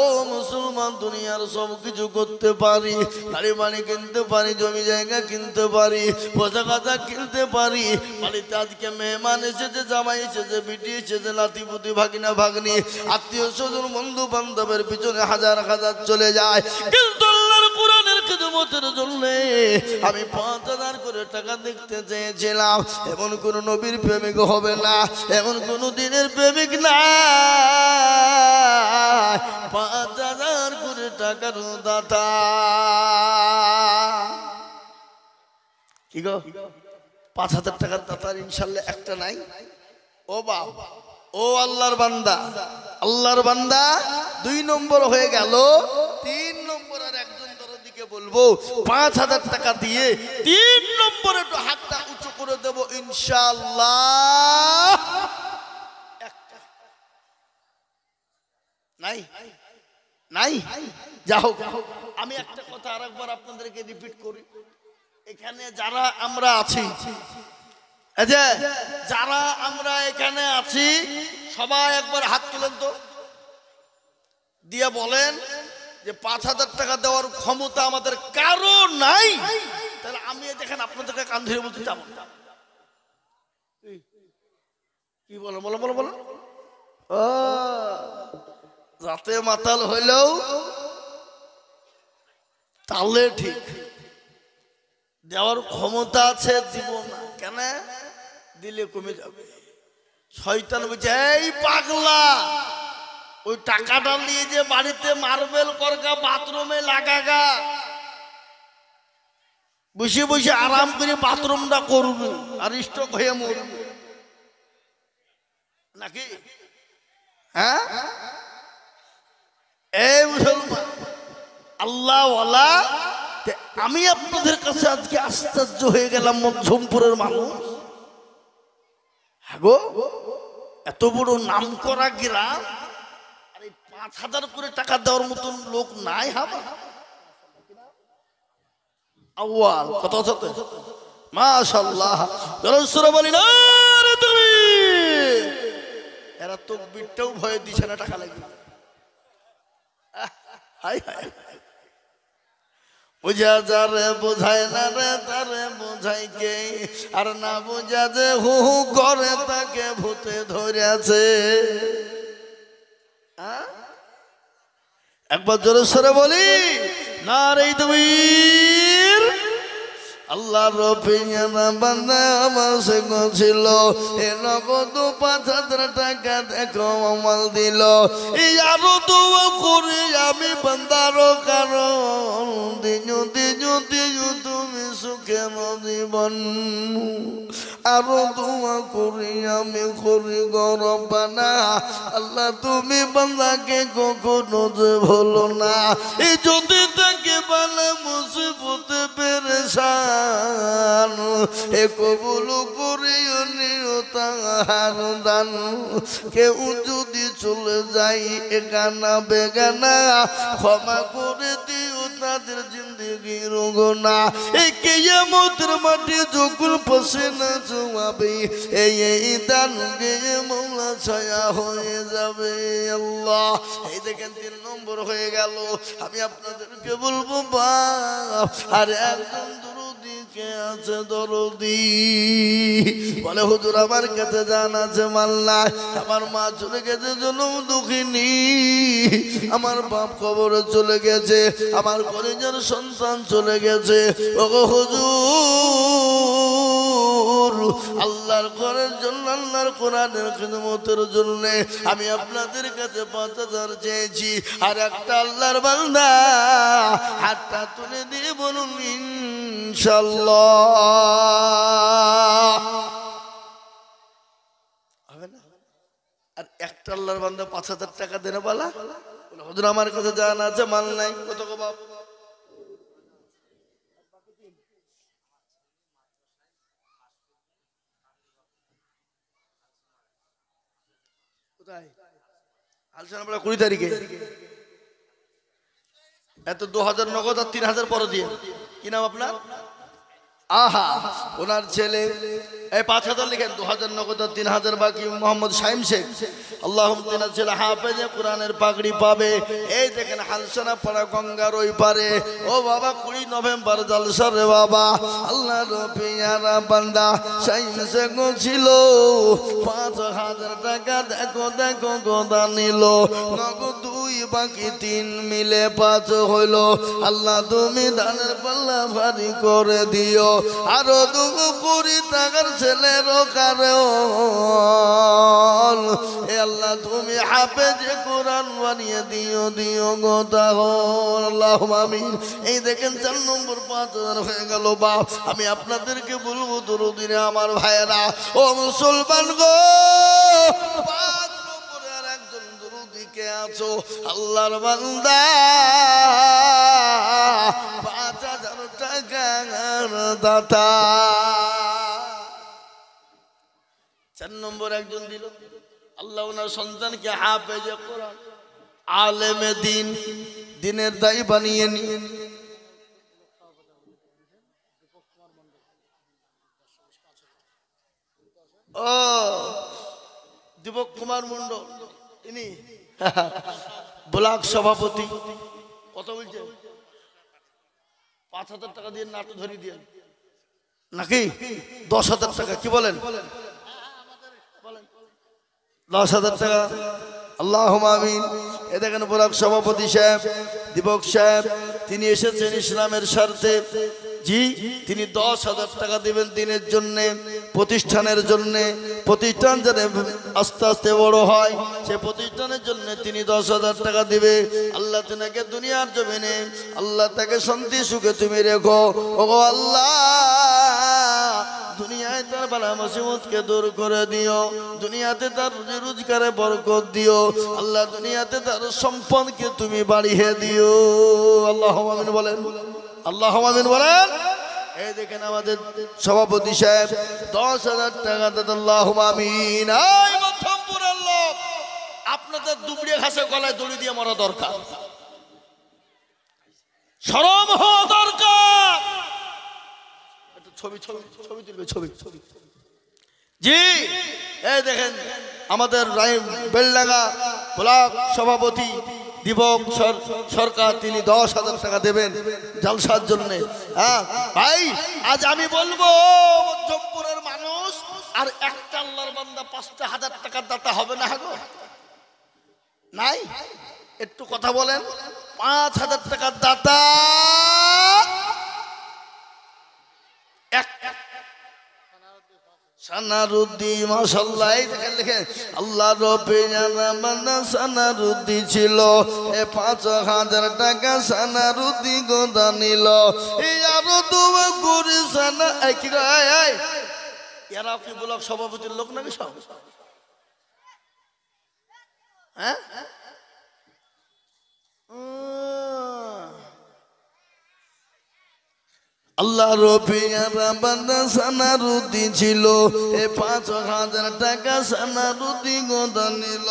ও মুসলমান, দুনিয়ার সব কিছু করতে পারি, গাড়ি বাড়ি কিনতে পারি, জমি জায়গা কিনতে পারি, পোশাক আশাক কিনতে পারি, বাড়িতে আজকে মেহমান এসেছে, জামাই এসেছে, বিটি এসেছে, নাতিপুতি ভাগিনা ভাগ্নি আত্মীয় স্বজন বন্ধু বান্ধবের পিছনে হাজার হাজার চলে যায়, কিন্তু আল্লাহর কোরআনের খিদমতের জন্য আমি 5,000 করে টাকা দেখতে চেয়েছিলাম। এমন কোন নবীর প্রেমিক হবে না, এমন কোন দিনের প্রেমিক না 5,000 করে টাকার দাতা। কি গো 5,000 টাকার দাতার ইনশাল্লাহ একটা নাই? ও বাবা, ও আল্লাহর বান্দা, আল্লাহর বান্দা 2 নম্বর হয়ে গেল। 3 নম্বর আর একজন দরদিকে বলবো 5,000 টাকা দিয়ে 3 নম্বরে একটু হাতটা উঁচু করে দেব ইনশাআল্লাহ। একটা নাই? নাই? যা হোক, আমি একটা কথা আরেকবার আপনাদেরকে রিপিট করি। এখানে যারা আমরা আছি, যারা আমরা এখানে আছি সবাই একবার হাত তুলেন তো, দিয়ে বলেন যে 5,000 টাকা দেওয়ার ক্ষমতা আমাদের কারো নাই। তাহলে আমি দেখেন আপনাদেরকে কান ধরে বলতে চাবো, কি বলো বলো বলো বলো। রাতে মাতাল হইলেও তাহলে ঠিক দেওয়ার ক্ষমতা আছে, দিব না কেন? দিলে কমে যাবে। শয়তান বলছে, এই পাগলা, ওই টাকাটা নিয়ে যে বাড়িতে মার্বেল করগা, বাথরুমে লাগাগা, বসে বসে আরাম করে বাথরুমটা করবে আর স্ট্রোক হয়ে মরবে নাকি? হ্যাঁ, এই মুসলমান আল্লাহ ওয়ালা, আমি আপনাদের কাছে আজকে আশ্চর্য হয়ে গেলাম। মধ্যমপুরের মানুষ, হ্যাঁ গো, এত বড় নাম করা গ্রাম, আর এই 5,000 করে টাকা দেওয়ার মতন লোক নাই। হাবা আউয়াল কত হচ্ছে? মাশাআল্লাহ, জোরে বলি না রে তুমি। এরা তাকবীরটাও ভয় দিছে না, টাকা লাগবে। হাই হাই, বুঝা যারে বোঝায় না রে তারে বোঝাই কে, আর না বুঝা যে হু হু করে তাকে ভূতে ধরেছে। একবার জোরে সরে বলি নারে তাকবীর। আল্লাহ রবিয়ানা বান্দা আমার সঙ্গে ছিল এ নগদ ৫,০০০ টাকা দেখো আমল দিল এই আরো দোয়া করি আমি বান্দার কারণ দিন দিন দিন তুমি সুখের জীবন আরো দোয়া করি আমি করি গরবানা আল্লাহ তুমি বান্দাকে কখনো যে ভুলো না এই যদি তাকে বালা মুসিবতে পেরেশান এ কবুল করিও নিও তাহার দান কেউ যদি চলে যাই একানা বেগানা ক্ষমা করে দিও তাদের জিন্দগির গুনাহ এই কিয়ামতের মাঠে যখন পসিনা জমাবে এই দান গিয়ে মওলা ছায়া হয়ে যাবে আল্লাহ। এই দেখেন ৩ নম্বর হয়ে গেল। আমি আপনাদেরকে বলবো বাপ আর একজন দরদি কে আছে দরদি বলে হুজুর আমার কাছে জান আছে মাল নাই আমার মা চলে গেছে জনম দুঃখিনী আমার বাপ কবরে চলে গেছে আমার কলেজের সন্তান চলে গেছে ওগো হুজুর আল্লাহর ঘরের জন্য আল্লাহর কোরআনের খিদমতের জন্য আমি আপনাদের কাছে ৫,০০০ চেয়েছি আর একটা আল্লাহর বান্দা হাতটা তুলে দিয়ে বলুন ইনশাআল্লাহ হবে না। আর একটা আল্লাহর বান্দা ৫,০০০ টাকা দেনে বলা হুজুর আমার কাছে জান আছে মাল নাই কত গো বাপ আলোচনা ২০ তারিখে এত ২,০০০ নগদ আর ৩,০০০ পরে দিয়ে কি নাম আপনার আহা ওনার ছেলে এই ৫,০০০ লিখেন ২,০০০ নগদ আর ৩,০০০ বাকি মোহাম্মদ শাইম শেখ আল্লাহ তিনার ছেলে হাফেজে কোরআনের পাগড়ি পাবে। এই দেখেন হালসানা পাড়া গঙ্গার ওই পারে ও বাবা ২০ নভেম্বর জলসা রে বাবা আল্লাহ রবিয়ানা বান্দা শাইম শেখ ছিল ৫,০০০ টাকা দেখো দেখো গোদা নিল নগদ ২ বাকি ৩ মিলে ৫ হইল আল্লাহ তুমি দানের পাল্লা ভারী করে দিও আরো ২ টাকার ছেলেরও কারণ এ আল্লাহ তুমি হাফেজে কোরআন বানিয়ে দিও দিও গোটা আল্লাহুম্মা আমিন। এই দেখেন ৪ নম্বর ৫,০০০ হয়ে গেল বাপ। আমি আপনাদেরকে বলবো দরুদিনে আমার ভাইয়েরা ও মুসলমান গো ৫ নম্বরে আর একজন দরুদিকে আছো আল্লাহর বান্দা ৫,০০০ টাকার দাতা ৪ নম্বর একজন দিল আল্লাহ ওনার সন্তানকে হাফেজে কোরআন আলেমে দিন দিনের দায়ী বানিয়ে নিয়ে ও দীপক কুমার মন্ডল ইনি ব্লক সভাপতি কত বলছেন ৫,০০০ টাকা দিয়ে নাটক ধরি দিয়ে নাকি ১০,০০০ টাকা কি বলেন ১০,০০০ টাকা আল্লাহুম্মা আমিন। এ দেখেন ব্লক সভাপতি সাহেব দীপক সাহেব তিনি এসেছেন ইসলামের স্বার্থে জি তিনি ১০,০০০ টাকা দিবেন দিনের জন্য প্রতিষ্ঠানের জন্য প্রতিষ্ঠান যেন আস্তে আস্তে বড় হয় সে প্রতিষ্ঠানের জন্য তিনি ১০,০০০ টাকা দিবে আল্লাহ তিনাকে দুনিয়ার জমিনে আল্লাহ তাকে শান্তি সুখে তুমি রেখো ওগো আল্লাহ দুনিয়ায় তার বালা মুসিবতকে দূর করে দিও দুনিয়াতে তার রুজি রোজগারে বরকত দিও আল্লাহ দুনিয়াতে তার সম্পদকে তুমি বাড়িয়ে দিও আল্লাহুম্মা আমিন বলেন আল্লাহুম্মা আমিন বলেন। এই দেখেন আমাদের সভাপতি সাহেব ১০,০০০ টাকা দেন আল্লাহুম্মা আমিন। এই মধ্যমপুরের লোক আপনাদের দুবড়ে ঘাসে গলায় দড়ি দিয়ে মরা দরকার শরম হওয়া দরকার ছবি ছবি ছবি তুলবে ছবি ছবি জি। এই দেখেন আমাদের বেলডাঙ্গা ব্লক সভাপতি দীপক সরকার তিনি ১০,০০০ টাকা দেবেন জলসার জন্য। হ্যাঁ ভাই আজ আমি বলবো মধ্যমপুরের মানুষ আর একটা আল্লাহর বান্দা ৫,০০০ টাকার দাতা হবে না গো নাই একটু কথা বলেন। 5,000 টাকার দাতা সানারুদ্দি, মাশাআল্লাহ। এই দেখেন দেখেন, আল্লাহ রব্বে জানা সানারুদ্দি ছিল, 5,000 টাকা সানারুদ্দি গোদা নিল। এই আরো দোয়া করি সানা। এই কি রে, এই এরা কি ব্লক সভাপতির লোক নাকি সব? হ্যাঁ, আল্লাহ রবিয়ারা বান্দা সানারুদ্দি ছিল, 5,000 টাকা সানারুদ্দি গোদা নিল।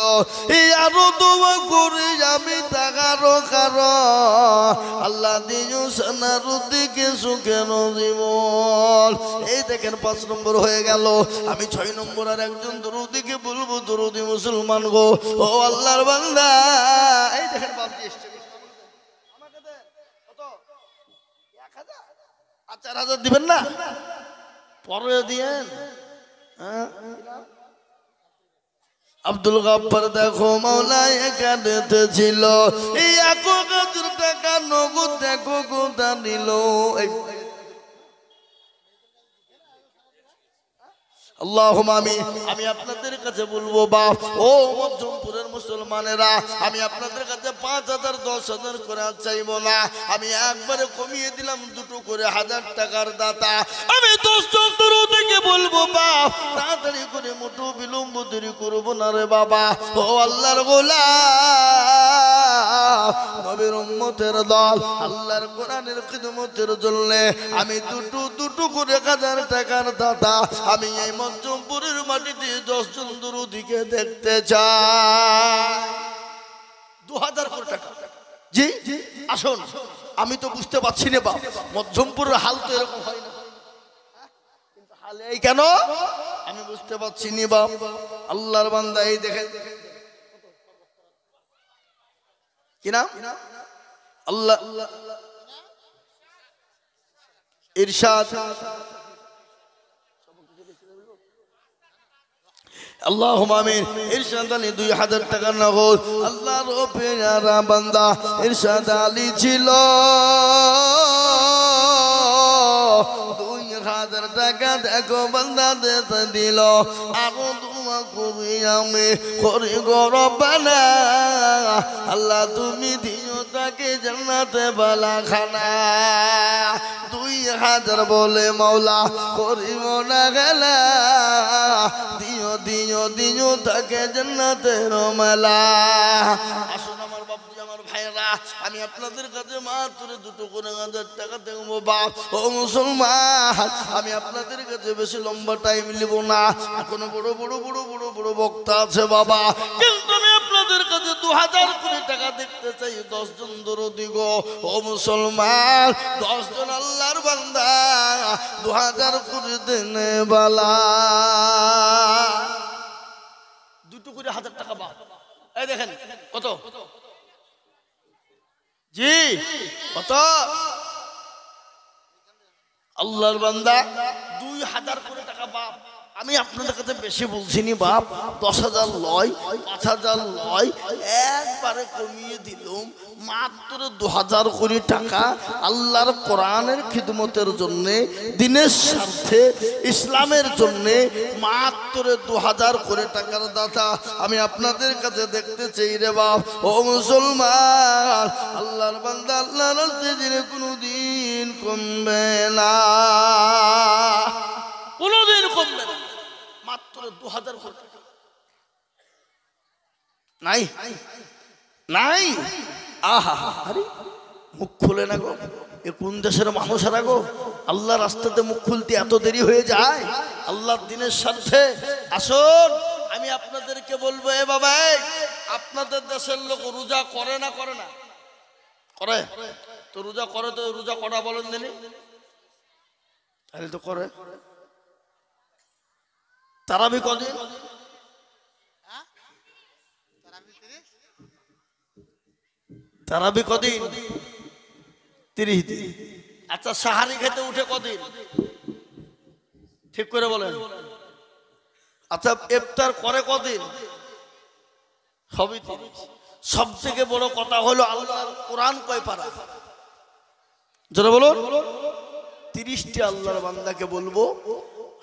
এই আরো দোয়া করি আমি টাকারও কারণ, আল্লাহ দিও সানারুদ্দিকে সুখের জীবন। এই দেখেন 5 নম্বর হয়ে গেল। আমি 6 নম্বর আর একজন দরুদিকে বলবো, দরুদি মুসলমান গো, ও আল্লাহর বান্দা। এই দেখেন বাপজি এসছে, 4,000 দিবেন না, পরে দিয়েন। আব্দুল গাফফার দেখো মাওলা একাডেতে ছিল, এই 1,000 টাকা নগদ দেখো গোদা নিল। আল্লাহুম্মা আমিন। আমি আপনাদের কাছে বলবো বাপ, ও মধ্যমপুরের মুসলমানেরা, আমি আপনাদের কাছে 5,000 10,000 করে চাইবো না, আমি একবারে কমিয়ে দিলাম 2 করে 1,000 টাকার দাতা। আমি 10 জন থেকে বলবো বাপ, তাড়াতাড়ি করে মোটো বিলম্ব দেরি করবো না রে বাবা। ও আল্লাহর গোলাম, নবীর উম্মতের দল, আল্লাহর কোরআনের খিদমতের জন্য আমি 2 করে 1,000 টাকার দাতা। আমি এই মধ্যমপুরের মাটিতে 10 জন দরুদিকে দেখতে চাই। 2,000 করে টাকা। জি আসুন। আমি তো বুঝতে পারছি না বাপ, মধ্যমপুরের হাল তো এরকম হয় না, কিন্তু হালে এই কেন আমি বুঝতে পারছি না বাপ। আল্লাহর বান্দা, এই দেখেন কি নাম, আল্লাহ ইরশাদ, আল্লাহুম্মা আমিন। ইরশাদ আলী 2,000 টাকা নগদ। আল্লাহর পেয়ারা বান্দা ইরশাদ আলী ছিল, 2,000 টাকা দেখো বান্দা দিতে দিল। আরো দোয়া করি আমি করি গো রব্বানা, আল্লাহ তুমি দিও তাকে জান্নাতে বালা খানা। 2,000 বলে মাওলা করিব না গেলা, দিও দিও দিও তাকে জান্নাতের মেলা। আসুন আমার বাপজি, আমার ভাইরা, আমি আপনাদের কাছে মাত্র 2 করে 1,000 টাকা দেবো বাপ। ও মুসলমান, আমি আপনাদের কাছে বেশি লম্বা টাইম নিব না, এখনো বড় বড় বড় বড় বড় বক্তা আছে বাবা, কিন্তু আমি আপনাদের কাছে 2,000 করে টাকা দেখতে চাই। 10 জন দরদি গো, ও মুসলমান, 10 জন আল্লাহর বান্দা 2,000 করে দেনে বালা। 2 করে 1,000 টাকা বাপ। এই দেখেন কত, জি কত, আল্লাহর বান্দা 2,000 করে টাকা বাপ। আমি আপনাদের কাছে বেশি বলছি নি বাপ, 10,000 লয়, 5,000 লয়, একবারে কমিয়ে দিলাম মাত্র 2,000 কোটি টাকা আল্লাহর কোরআনের খিদমতের জন্য, দিনের স্বার্থে, ইসলামের জন্য মাত্র 2,000 করে টাকার দাতা আমি আপনাদের কাছে দেখতে চাই রে বাপ। ও মুসলমান, আল্লাহর বান্দা আল্লাহর রাস্তায় দিনে কোনোদিন কমবে না, কোনোদিন কমবে না, মাত্র 2,000 করে টাকা। নাই নাই, আহা আরে মুখ খুলে না গো, এ কোন দেশের মানুষেরা গো, আল্লাহ রাস্তাতে মুখ খুলতে এত দেরি হয়ে যায় আল্লাহর দিনের স্বার্থে। আসুন আমি আপনাদেরকে বলবো, এ বাবা, আপনাদের দেশের লোক রোজা করে না করে না করে? তো রোজা করে, তো রোজা করা বলেন দিনি, তাহলে তো করে। তারাবি কদিন? তারাবি কদিন? 30 দিন। আচ্ছা, সাহারি খেতে উঠে কদিন? ঠিক করে বলেন। আচ্ছা, ইফতার করে কদিন? সবই 30। সব থেকে বড় কথা হলো আল্লাহর কোরআন কয় পারা? যারা বলো 30টি আল্লাহর বান্দাকে বলবো,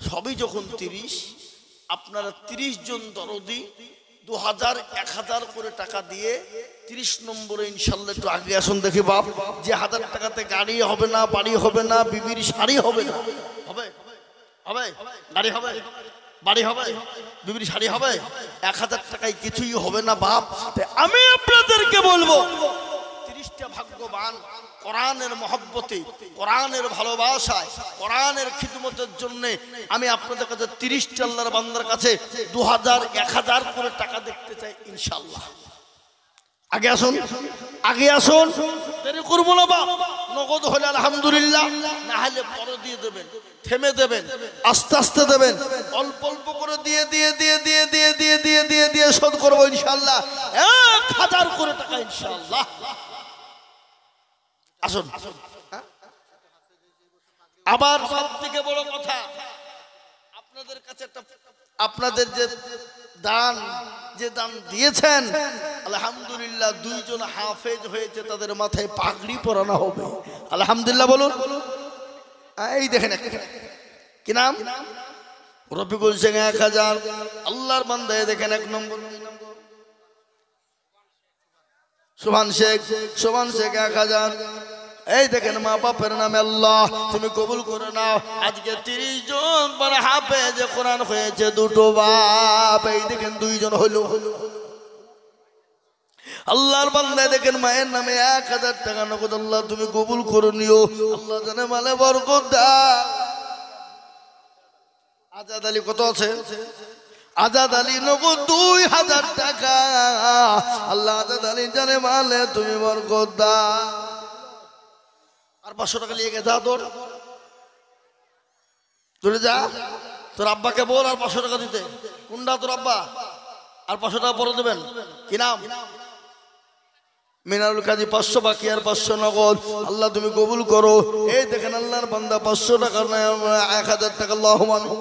সবই যখন 30, আপনারা 30 জন দরদি 2000 1000 করে টাকা দিয়ে 30 নম্বরে ইনশাল্লাহ একটু আগে আসুন। দেখি বাপ, যে 1000 টাকাতে গাড়ি হবে না, বাড়ি হবে না, বিবির শাড়ি হবে না, হবে হবে গাড়ি হবে, বাড়ি হবে, বিবির শাড়ি হবে, 1000 টাকায় কিছুই হবে না বাপ। আমি আপনাদেরকে বলবো 30টা ভাগ্যবান কোরআনের মহব্বতে, কোরআনের ভালোবাসায়, কোরআনের খিদমতের জন্য আমি আপনাদের কাছে 30টা আল্লাহর বান্দার কাছে 2000 1000 করে টাকা দেখতে চাই ইনশাআল্লাহ। আগে আসুন, আগে আসুন, দেরি করবো না বাপ। নগদ হলে আলহামদুলিল্লাহ, না হলে পরে দিয়ে দেবেন, থেমে দেবেন, আস্তে আস্তে দেবেন, অল্প অল্প করে দিয়ে দিয়ে দিয়ে দিয়ে দিয়ে দিয়ে দিয়ে দিয়ে দিয়ে শোধ করবো ইনশাআল্লাহ, 1000 করে টাকা ইনশাআল্লাহ। আসুন। আবার সব থেকে বড় কথা, আপনাদের কাছে একটা, আপনাদের যে দান দিয়েছেন আলহামদুলিল্লাহ, 2 জন হাফেজ হয়েছে, তাদের মাথায় পাগড়ি পরানো হবে আলহামদুলিল্লাহ বলুন। এই দেখেন কি নাম, রফিকুল শেখ 1000 আল্লাহর বান্দা। দেখেন 1 নম্বর সোহান শেখ 1000। এই দেখেন মা বাপের নামে আল্লাহ তুমি কবুল করে নাও। আজকে 30 জন বড় হাফেজ কোরআন হয়েছে, 2টো বাপ। এই দেখেন 2 জন হলো আল্লাহর বান্দা। দেখেন মায়ের নামে 1000 টাকা নগদ আল্লাহ তুমি কবুল করে নিও, আল্লাহ জানে মালে বরকত দাও। আজাদ আলী কত আছে? আজাদ আলী নগদ 2000 টাকা, আল্লাহ আজাদ আলী জানে মালে তুমি বরকত দাও। আর 500 টাকা নিয়ে গেছে, তোর চলে যা, তোর আব্বাকে বল আর 500 টাকা দিতে। কোনটা তোর আব্বা? আর 500 টাকা পরে দেবেন। কি নাম? মিনারুল কাজী 500 বাকি আর 500 নগদ, আল্লাহ তুমি কবুল করো। এই দেখেন আল্লাহর বান্দা 500 টাকা 1000 টাকা আল্লাহুম্মা আমিন।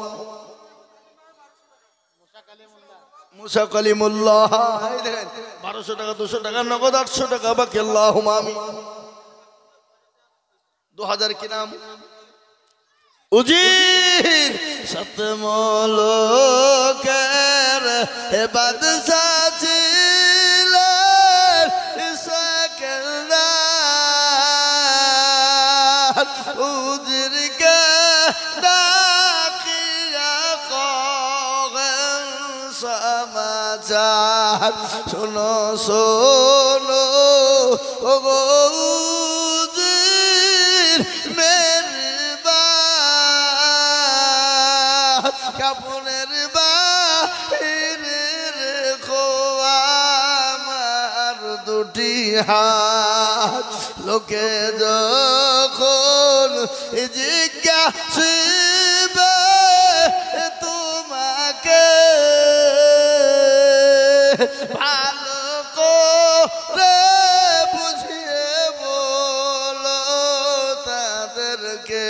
মুসা কালিমুল্লাহ এই দেখেন 1200 টাকা 200 টাকা নগদ 800 টাকা বাকি আল্লাহুম্মা আমিন। 2000 কি নাম? উজির সতমলোকের বাদশা ছিলেন ইসকেন্দার, উজিরকে ডাকিয়া কহেন সমাচার, শোনো শোনো ওগো কাপনের বাহিরে রেখো আমার 2টি হাত, লোকে যখন জিজ্ঞাসিবে তোমাকে ভালো করে বুঝিয়ে বলো তাদেরকে,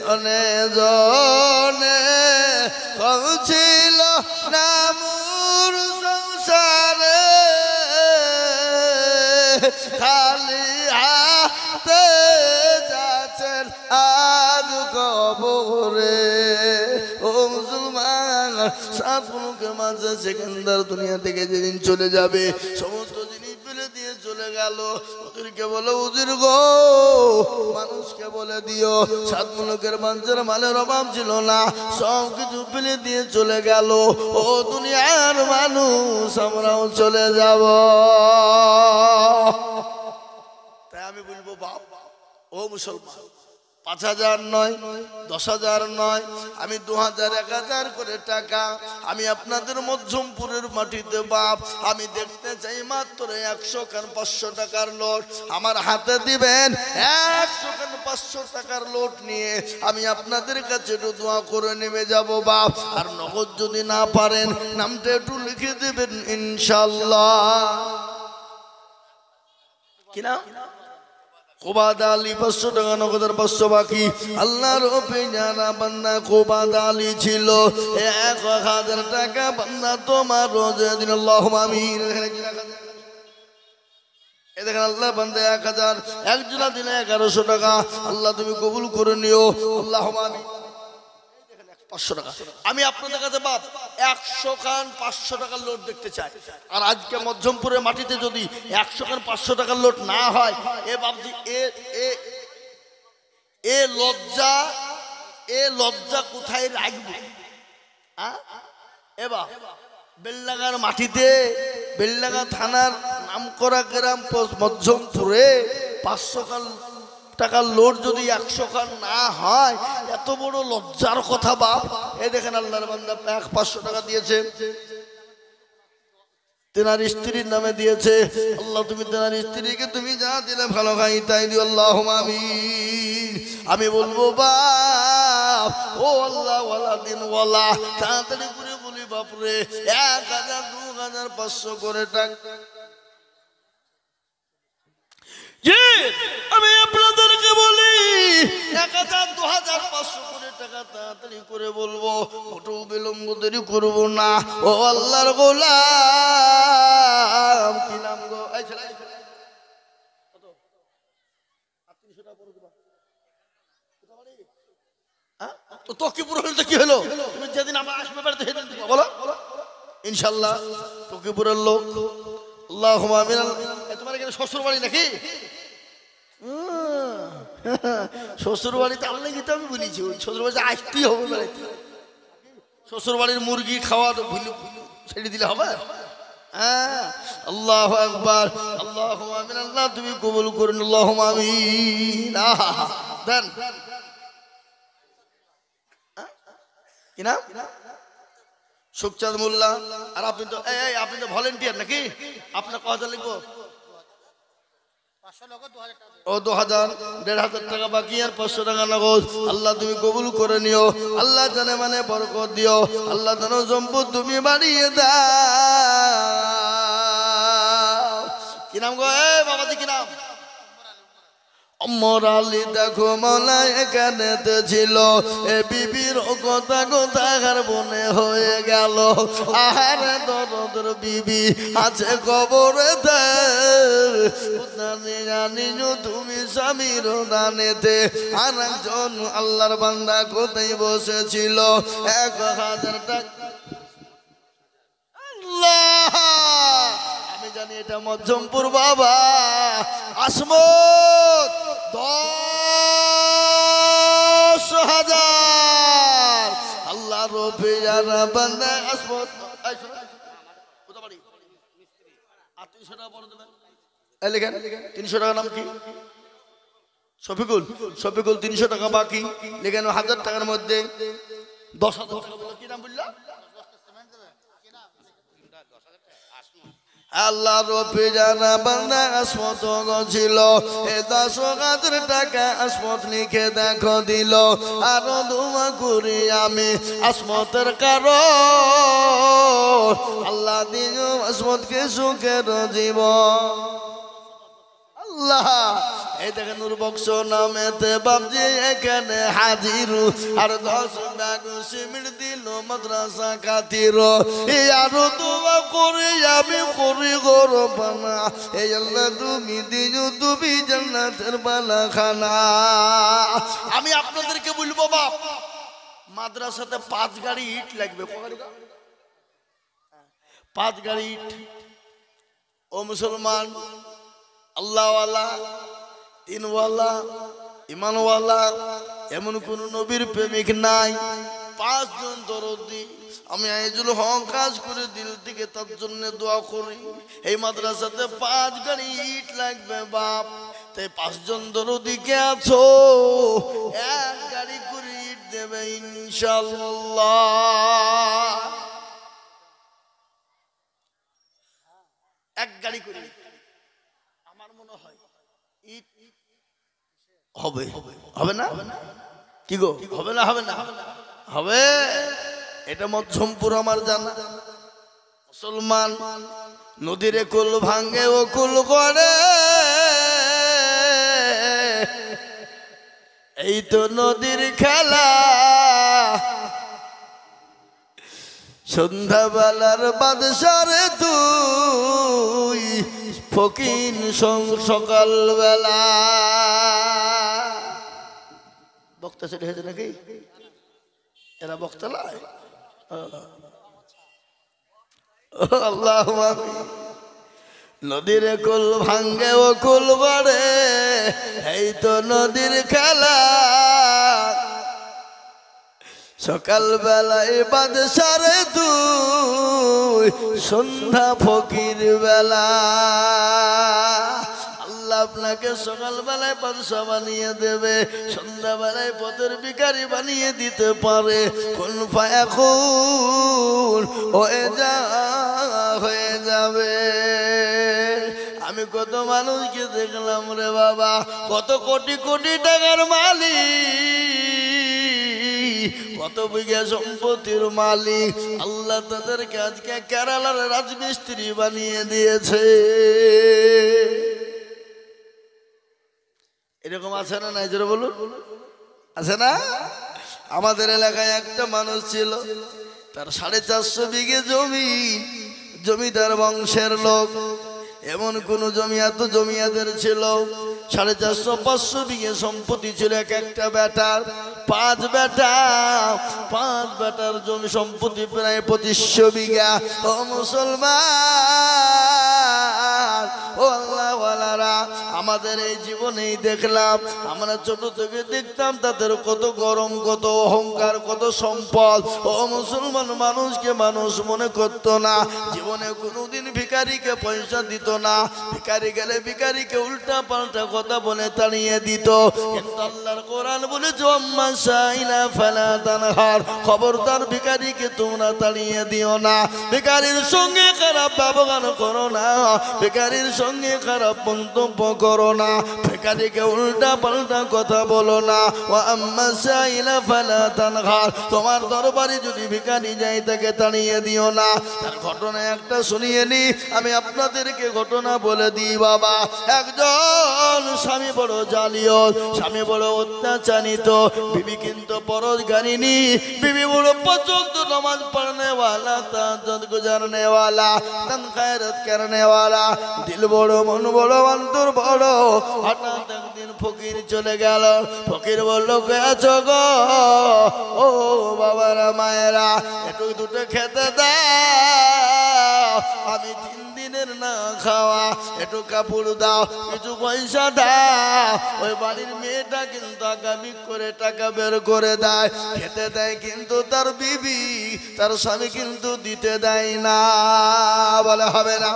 জনে জনে ছিল নামুর সংসারে, খালি হাতে যাচ্ছেন আজ কবরে। ও মুসলমান, 7 মুলুকের মাঝে সেকেন্দার দুনিয়া থেকে যেদিন চলে যাবে, সমস্ত জিনিস ফেলে দিয়ে চলে গেল। ওদেরকে বলো উজির গো, মানুষকে বলে দিও 7 মুলুকের মানুষের মালের অভাব ছিল না, সব কিছু ফেলে দিয়ে চলে গেল। ও দুনিয়ার মানুষ, আমরাও চলে যাব। তাই আমি বলবো বাপ, ও মুসলমান, 5000 নয়, 10,000 নয়, আমি 2000 1000 করে টাকা আমি আপনাদের মধ্যমপুরের মাটিতে বাপ আমি দেখতে চাই। মাত্র 100 খান 500 টাকার নোট আমার হাতে দিবেন। 100 খান 500 টাকার নোট নিয়ে আমি আপনাদের কাছে একটু দোয়া করে নেমে যাব বাপ। আর নগদ যদি না পারেন নামটা একটু লিখে দেবেন ইনশাআল্লাহ। কি নাম? কোবাদ আলী 500 টাকা নগদ আর 500 বাকি। আল্লাহর পেয়ারা বান্দা কোবাদ আলী ছিল, 1000 টাকা বান্দা তোমার রোজে দিন আল্লাহুম্মা আমিন। এই দেখেন আল্লাহ বান্দা 1000 একজনা দিলে 1100 টাকা আল্লাহ তুমি কবুল করে নিও আল্লাহুম্মা আমিন। এই দেখেন 500 টাকা আমি আপনাদের কাছে বাপ 100 খান 500 টাকার নোট দেখতে চাই। আর আজকে মধ্যমপুরের মাটিতে যদি 100 খান 500 টাকার নোট না হয় এ বাপজি এ লজ্জা কোথায় রাখবে? এবার বেলডাঙ্গার মাটিতে বেলডাঙ্গা থানার নামকরা গ্রাম মধ্যমপুরে 500 টাকার লোড যদি 100 খান না হয় এত বড় লজ্জার কথা বাপ। এই দেখেন আল্লাহর বান্দা 500 টাকা দিয়েছে তেনার স্ত্রীর নামে দিয়েছে। আল্লাহ তুমি তেনার স্ত্রীকে তুমি যা দিলে ভালো খাই তাই দিও আল্লাহুম্মা আমিন। আমি বলবো বাপ ও আল্লাহ ওয়ালা দিন ওয়ালা তাড়াতাড়ি করে বলি বাপরে 1000 2000 500 করে টাকা। জি আমি আপনাদেরকে বলি 1000 2000 500 করে টাকা তাড়াতাড়ি করে বলবো কত বিলম্ব দেরি করবো না। ও আল্লাহর গোলাম কি নাম গো? এই ছেলে কত 300 টাকা পড়ে দিবা তো তকিপুর হলে তো কি হলো? তুমি যেদিন আমার আসবে বাড়িতে সেদিন দিবা বলো ইনশাআল্লাহ। তকিপুরের লোক আল্লাহুম্মা আমিন। তোমার এখানে শ্বশুর বাড়ি নাকি? শ্বশুর বাড়িতে আল্লাহ গীতা আমি বলেছি শ্বশুর বাড়িতে আসতেই হবে বেড়াইতে। শ্বশুর বাড়ির মুরগি খাওয়া ছেড়ে দিলে হবে? হ্যাঁ আল্লাহু আকবার আল্লাহুম্মা আমিন। আল্লাহ তুমি কবুল করুন আল্লাহুম্মা আমিন। দেন কি নাম? সুখচাঁদ মোল্লা। আর আপনি তো আপনি তো ভলেন্টিয়ার নাকি? আপনার কত লিখবো? ও 2000 1500 টাকা বাকি আর 500 টাকা নগদ। আল্লাহ তুমি কবুল করে নিও। আল্লাহ জানে মানে বরকত দিও। আল্লাহ জানো সম্পদ তুমি বাড়িয়ে দাও। কি নাম গো? বাবাজি কি নাম? মোরালি দেখো মৌলা এখানে ছিল এ বিবির কথা কোথাকার বনে হয়ে গেল। আহারে দরদের বিবি আছে কবরেতে জানি তুমি স্বামীর দানেতে। আর একজন আল্লাহর বান্দা কোথায় বসেছিল 1000 টাকা। আল্লাহ আমি জানি এটা মধ্যমপুর বাবা আসমত 10,000 আল্লাহ রবে যারা বান্দা আসমত 300 টাকা বড় দেবেন। এই লেখেন 300 টাকা নাম কি? শফিকুল। শফিকুল 300 টাকা বাকি লেখেন 1000 টাকার মধ্যে 10,000 টাকা বললো। কি নাম বললা? আল্লাহ রবি জানা বান্দা আসমত ছিল 10,000 টাকা আসমত লিখে দেখো দিল। আরো দোয়া করি আমি আসমতের কারণ আল্লাহ দিন আসমতকে সুখের জীবন। আল্লাহ এই দেখেন নূর বক্স নামেতে বাপজি এখানে হাজির। আর 10 ব্যাগ সিমেন্ট দিল মাদ্রাসা খাতির। এই আরো দোয়া করি আমি করি গরবানা এই আল্লাহ তুমি দিও তুমি জান্নাতের বালাখানা। আমি আপনাদেরকে বলবো বাপ মাদ্রাসাতে 5 গাড়ি ইট লাগবে। 5 গাড়ি ইট। ও মুসলমান আল্লাহওয়ালা দিনওয়ালা ইমানওয়ালা এমন কোন নবীর প্রেমিক নাই। 5 জন দরদি আমি আইজুল হক কাজ করে দিল থেকে তার জন্য দোয়া করি। এই মাদ্রাসাতে 5 গাড়ি ইট লাগবে বাপ। তাই 5 জন দরদি কে আছো 1 গাড়ি করে ইট দেবে ইনশাআল্লাহ। 1 গাড়ি করে আমার মনে হয় ইট হবে। হবে না? কি গো হবে না? হবে না? হবে। এটা মধ্যমপুর আমার জানা। মুসলমান নদীরে কুল ভাঙ্গে ও কুল করে এই তো নদীর খেলা। সন্ধ্যাবেলার বাদশারে তুই ফকির সকালবেলা বক্তা সেটা হয়েছে নাকি এরা বক্তা লাই আল্লাহ নদীর কুল ভাঙ্গে ও কুল বাড়ে এই তো নদীর খেলা সকাল বেলায় বাদশারে তুই সন্ধ্যা ফকির বেলা আল্লাহ আপনাকে সকাল বেলায় বাদশা বানিয়ে দেবে সন্ধ্যা বেলায় পথের ভিখারি বানিয়ে দিতে পারে কোন ফায়াকুন হয়ে যাবে আমি কত মানুষকে দেখলাম রে বাবা কত কোটি কোটি টাকার মালিক কত বিঘা সম্পত্তির মালিক আল্লাহ তাদেরকে আজকে কেরালার রাজমিস্ত্রি বানিয়ে দিয়েছে এরকম আছে না নাই জোরে বলুন আছে না আমাদের এলাকায় একটা মানুষ ছিল তার 450 বিঘে জমি জমিদার বংশের লোক এমন কোন জমিয়াত জমিয়াদের ছিল 450-500 বিঘে সম্পত্তি ছিল এক একটা বেটার 5 বেটার জমি সম্পত্তি প্রায় 2500 বিঘা ও মুসলমান ও আল্লাহওয়ালারা আমাদের এই জীবনেই দেখলাম আমরা ছোট থেকে দেখতাম তাদের কত গরম কত অহংকার কত সম্পদ ও মুসলমান মানুষকে মানুষ মনে করতো না জীবনে কোনোদিন ভিখারিকে পয়সা দিত না ভিখারি গেলে ভিখারিকে উল্টা পাল্টা কথা বলে তাড়িয়ে দিত কিন্তু আল্লাহর কোরআন বলেছে আম্মা সাইলা ফালা তানহার খবরদার ভিখারিকে তোমরা তাড়িয়ে দিও না ভিখারির সঙ্গে খারাপ ব্যবহার করো না ভিখারির সঙ্গে খারাপ মন্তব্য করো না ভিখারিকে উল্টা পাল্টা কথা বলো না ও আম্মা সাইলা ফালা তানহার তোমার দরবারে যদি ভিখারি যায় তাকে তাড়িয়ে দিও না তার ঘটনা একটা শুনিয়ে নি আমি আপনাদেরকে ঘটনা বলে দিই বাবা একজন স্বামী বড় জালিয়াত স্বামী বড় অত্যাচারিত বিবি কিন্তু পরশগারিনী বিবি বড় পাঁচ ওয়াক্ত নামাজ পড়নে वाला তাহাজ্জুদ গুজারনে वाला দান খায়রাত করনে वाला দিল বড় মন বড় অন্তর বড় হঠাৎ একদিন ফকির চলে গেল ফকির বলল কে আছো গো ও বাবারা মায়েরা একটু দুটো খেতে দাও আমি 3 দিনের না খাওয়া একটু কাপড় দাও কিছু পয়সা দাও ওই বাড়ির মেয়েটা কিন্তু আগামী করে টাকা বের করে দেয় খেতে দেয় কিন্তু তার বিবি তার স্বামী কিন্তু দিতে দেয় না বলে হবে না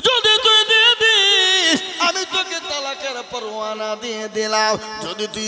যদি তুই দিয়ে দিস আমি তোকে তালাকের পরোয়ানা দিয়ে দিলাম যদি তুই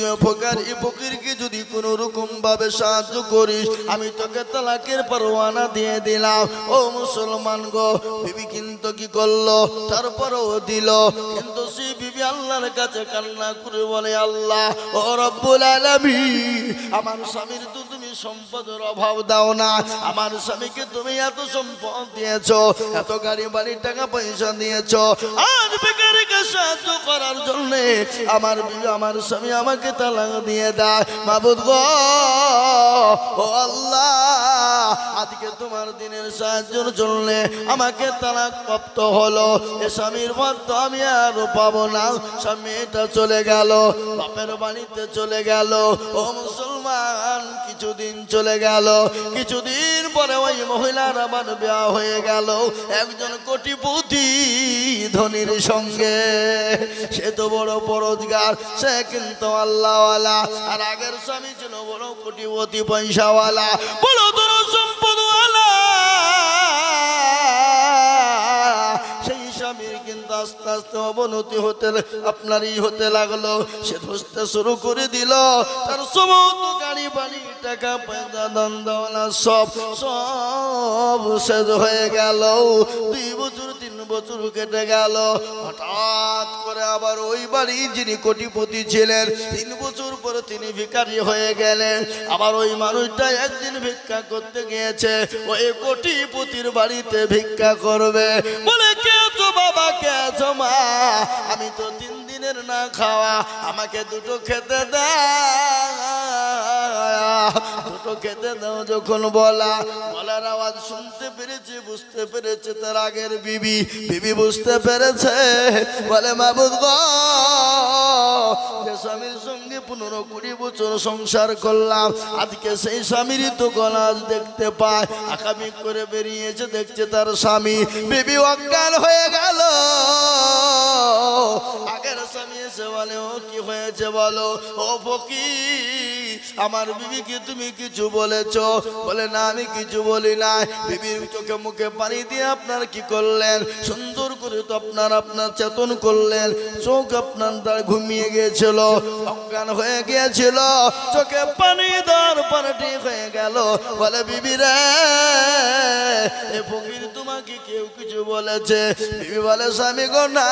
ফকিরকে যদি কোনো রকম ভাবে সাহায্য করিস আমি তোকে তালাকের পরোয়ানা দিয়ে দিলাম ও মুসলমান গো বিবি কিন্তু কি করলো তারপরও দিল কিন্তু সেই বিবি আল্লাহর কাছে কান্না করে বলে আল্লাহ ও রব্বুল আলামিন আমার স্বামীর তো তুমি সম্পদের অভাব দাও না আমার স্বামীকে তুমি এত সম্পদ দিয়েছো এত গাড়ি বাড়ি টাকা পয়সা দিয়েছো আজ বেকারকে সাহায্য করার জন্য আমার বিবি আমার স্বামী আমাকে তালাক দিয়ে দেয় মাবুদ গো ও আল্লাহ আজকে তোমার দিনের সাহায্যের জন্য আমাকে তালাক প্রাপ্ত হলো এ স্বামীর মত আমি আর পাবো না স্বামীটা চলে গেল বাপের বাড়িতে চলে গেল ও মুসলমান কিছুদিন চলে গেল কিছুদিন পরে ওই মহিলার আবার বিয়ে হয়ে গেল একজন কোটিপতি ধনীর সঙ্গে সে তো বড় পরোজগার সে কিন্তু আল্লাহওয়ালা আর আগের স্বামী ছিল বড় কোটিপতি পয়সাওয়ালা বড় ধন সম্পদওয়ালা সেই স্বামীর কিন্তু আস্তে আস্তে অবনতি আপনারই হতে লাগলো সে ধসতে শুরু করে দিল তার সমস্ত গাড়ি বাড়ি টাকা পয়সা দান দেওয়ালা সব শেষ হয়ে গেল 2 বছর 3 বছর কেটে গেল হঠাৎ করে আবার ওই বাড়ি যিনি কোটিপতি ছিলেন 3 বছর পরে তিনি ভিখারি হয়ে গেলেন আবার ওই মানুষটা একদিন ভিক্ষা করতে গিয়েছে ওই কোটিপতির বাড়িতে ভিক্ষা করবে বলে কে তো বাবা কে তো মা আমি তো 3 দিনের না খাওয়া আমাকে দুটো খেতে দাও দুটো আমাকে খেতে দাও যখন বলার আওয়াজ শুনতে পেরেছে, বুঝতে পেরেছে তার আগের বিবি বুঝতে পেরেছে, বলে মাবুদ গো, যে স্বামীর সঙ্গে 15-20 বছর সংসার করলাম, আজকে সেই স্বামীর তো গলাজ দেখতে পায়, আকামি করে বেরিয়েছে, দেখছে তার স্বামী, বিবি অজ্ঞান হয়ে গেল। আগের স্বামী এসে বলে, ও কি হয়েছে বলো, ও ফকির আমার বিবিকে তুমি কিছু বলেছো? বলে না, আমি কিছু বলি না। বিবির চোখে মুখে পানি দিয়ে আপনার কি করলেন, সুন্দর করে তো আপনার চেতন করলেন, চোখ আপনার তার ঘুমিয়ে গিয়েছিল, অজ্ঞান হয়ে গিয়েছিল, চোখে পানি দেওয়ার পরে ঠিক হয়ে গেল। বলে বিবি রে, এ ফকির তোমাকে কেউ কিছু বলেছে? বিবি বলে স্বামী গো, না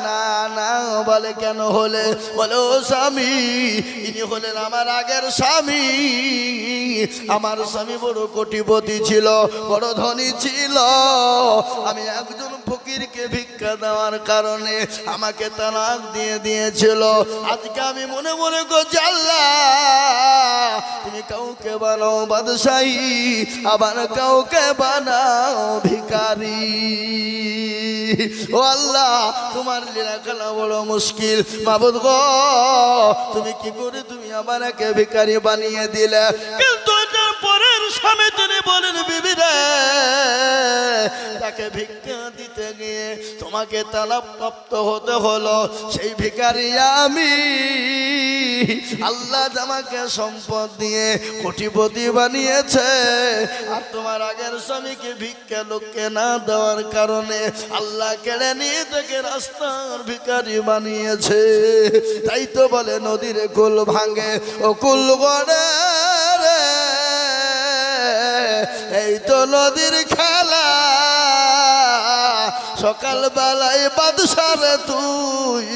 না না। বলে কেন হলে? বলে ও স্বামী, ইনি হলেন আমার আগের স্বামী। আমার স্বামী বড় কোটিপতি ছিল, বড় ধনী ছিল। আমি একজন ফকিরকে ভিক্ষা দেওয়ার কারণে আমাকে তালাক দিয়ে দিয়েছিল। আজকে আমি মনে মনে করছি, আল্লাহ তুমি কাউকে বানাও বাদশাহী, আবার কাউকে বানাও ভিখারি। ও আল্লাহ, তোমার লীলা খেলা বড় মুশকিল। মাবুদ গো, তুমি কি করে তুমি আমার একে ভিখারি বানিয়ে দিলে? কিন্তু পরের স্বামী তিনি বলেন, বিবি রে, তাকে ভিক্ষা দিতে গিয়ে তোমাকে তালাক প্রাপ্ত হতে হলো, সেই ভিখারি আমি। আল্লাহ আমাকে সম্পদ দিয়ে কোটিপতি বানিয়েছে, আর তোমার আগের স্বামীকে ভিক্ষা লোককে না দেওয়ার কারণে আল্লাহ কেড়ে নিয়ে তাকে রাস্তার ভিখারি বানিয়েছে। তাই তো বলে নদীর কুল ভাঙে ও কুল গড়ে রে, এই তো নদীর খেলা। সকাল বেলায় বাদশার তুই,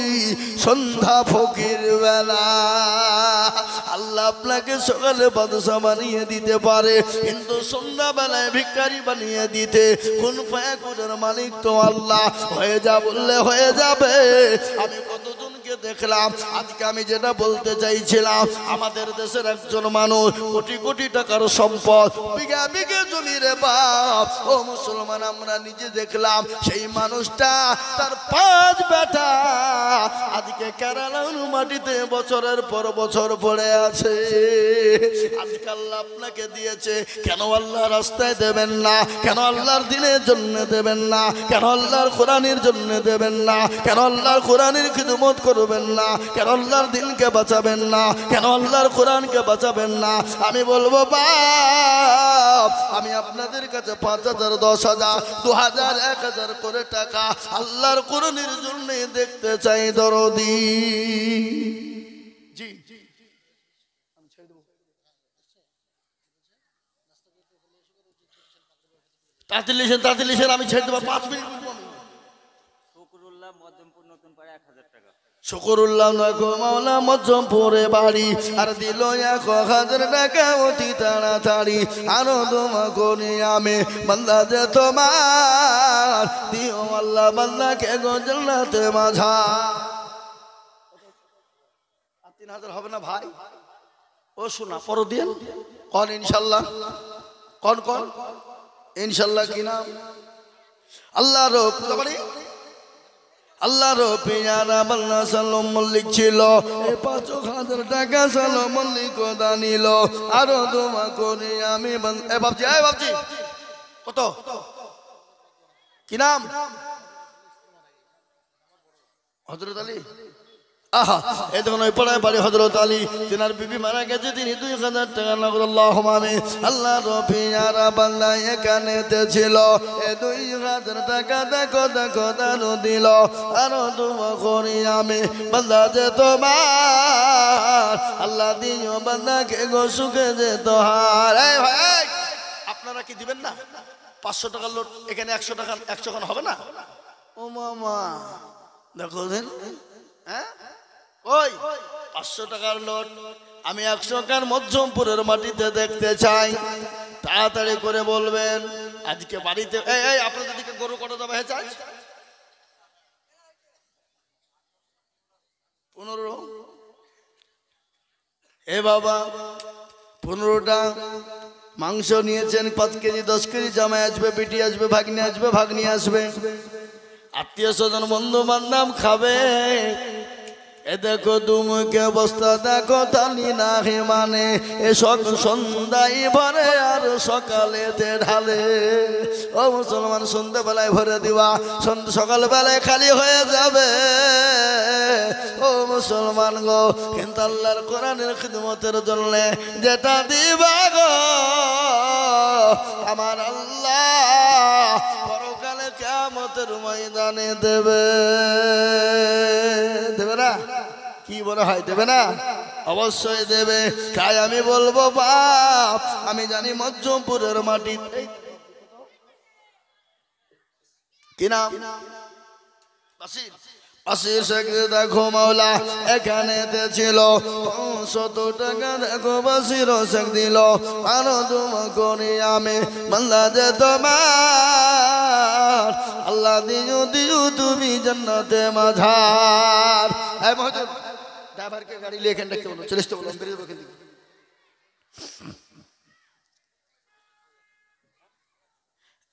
সন্ধ্যা ফকির বেলা। আল্লাহ আপনাকে সকালে বাদশা বানিয়ে দিতে পারে, কিন্তু সন্ধ্যা বেলায় ভিখারি বানিয়ে দিতে কোন ফায়াকুরের মালিক তো আল্লাহ। হয়ে যা বললে হয়ে যাবে। আমি কতজনকে দেখলাম। আজকে আমি যেটা বলতে চাইছিলাম, আমাদের দেশের একজন মানুষ কোটি কোটি টাকার সম্পদ, বিঘা বিঘে জমির বাপ। ও মুসলমান, আমরা নিজে দেখলাম সেই মানুষটা, তার 5 বেটা আজকে কেরালার মাটিতে বছরের পর বছর পড়ে আছে। আজকে আল্লাহ আপনাকে দিয়েছে, কেন আল্লাহ রাস্তায় দেবেন না? কেন আল্লাহর দিনের জন্য দেবেন না? কেন আল্লাহর কোরআনের জন্য দেবেন না? কেন আল্লাহর কোরআনের খিদমত করবেন না? কেন আল্লাহর দিনকে বাঁচাবেন না? কেন আল্লাহর কোরআনকে বাঁচাবেন না? আমি বলবো বাপ, আমি আপনাদের কাছে 5,000, 10,000, 2,000, 1,000 করে টাকা আল্লাহর কোরআনের জন্য দেখতে চাই দরদি। জি তাড়াতাড়ি আমি ছেড়ে দেবো, 5 মিনিট। শুকুরুল্লাহ মাওলা মজমপুরে বাড়ি, আর দিল 1,000 টাকা অতি তাড়াতাড়ি। আরো দোয়া করি আমি বান্দা যে তোমার, দিও আল্লাহ বান্দাকে গো জান্নাতে মাঝা। 3,000 হবে না ভাই? ও শোনা পর দিন কন ইনশাল্লাহ, কন ইনশাল্লাহ কি নাম? আল্লাহর আল্লাহর পেয়ারা বাল্লা সালম মল্লিক ছিল, 5,000 টাকা সালম মল্লিক দানিল। আরো দোয়া করি আমি বাপজি কত কি নাম? হযরত আলী। আহা, এই দেখুন ওই পাড়ায় বাড়ি হযরত আলী। তিনার বিবি মারা গেছে, তিনি 2,000 টাকা লাগলো। আল্লাহুম্মা আমিন। আল্লাহর পেয়ারা বান্দা এখানেতে ছিল, 2,000 টাকা দেখো দানো দিল। আরো দোয়া করি আমি বান্দা যে তোমার, আল্লাহ দিও বান্দাকে গো সুখে যে তোহার। এই ভাই, আপনারা কি দিবেন না? 500 টাকার লোট এখানে 100 টাকা 100 খান হবে না? ও মামা দেখো দেন, হ্যাঁ ওই 500 টাকার নোট আমি 100 টাকার মধ্যমপুরের মাটিতে দেখতে চাই। তাড়াতাড়ি করে বলবেন। আজকে বাড়িতে এই আপনাদের দিকে গরু কত দাম হয়ে যায়? 15। এ বাবা 15টা মাংস নিয়েছেন, 5 কেজি 10 কেজি, জামাই আসবে, বেটি আসবে, ভাগ্নি আসবে, ভাগ্নি আসবে, আত্মীয় স্বজন বন্ধু বান্ধব খাবে। এ দেখো দুমুখে অবস্থা দেখো, তানি না হে মানে এ সন্ধ্যায় ভরে আর সকালেতে ঢালে। ও মুসলমান, সন্ধ্যাবেলায় ভরে দিবা, সকালবেলায় খালি হয়ে যাবে। ও মুসলমান গো, কিন্তু আল্লাহর কোরআনের খিদমতের জন্য যেটা দিবা গো আমার আল্লাহ পরকালে কিয়ামতের ময়দানে দেবে। দেবে না? কি বলা হয়, দেবে না? অবশ্যই দেবে। তাই আমি বলবো বাপ, আমি জানি মজ্জমপুরের মাটি, কি নাম? আশির শেখ দেখো মাওলা এখানে ছিল 500 টাকা, দেখো বাসির শেখ দিল, আরো তোমা করি আমি বান্দা যে তোমার, আল্লাহ দিও দিও তুমি জান্নাতে মাঝার। এই মহতব ড্রাইভারকে গাড়ি নিয়ে এখানে রাখতে বলো, চলে আসতে বলো, বেরিয়ে যাবো এখান থেকে।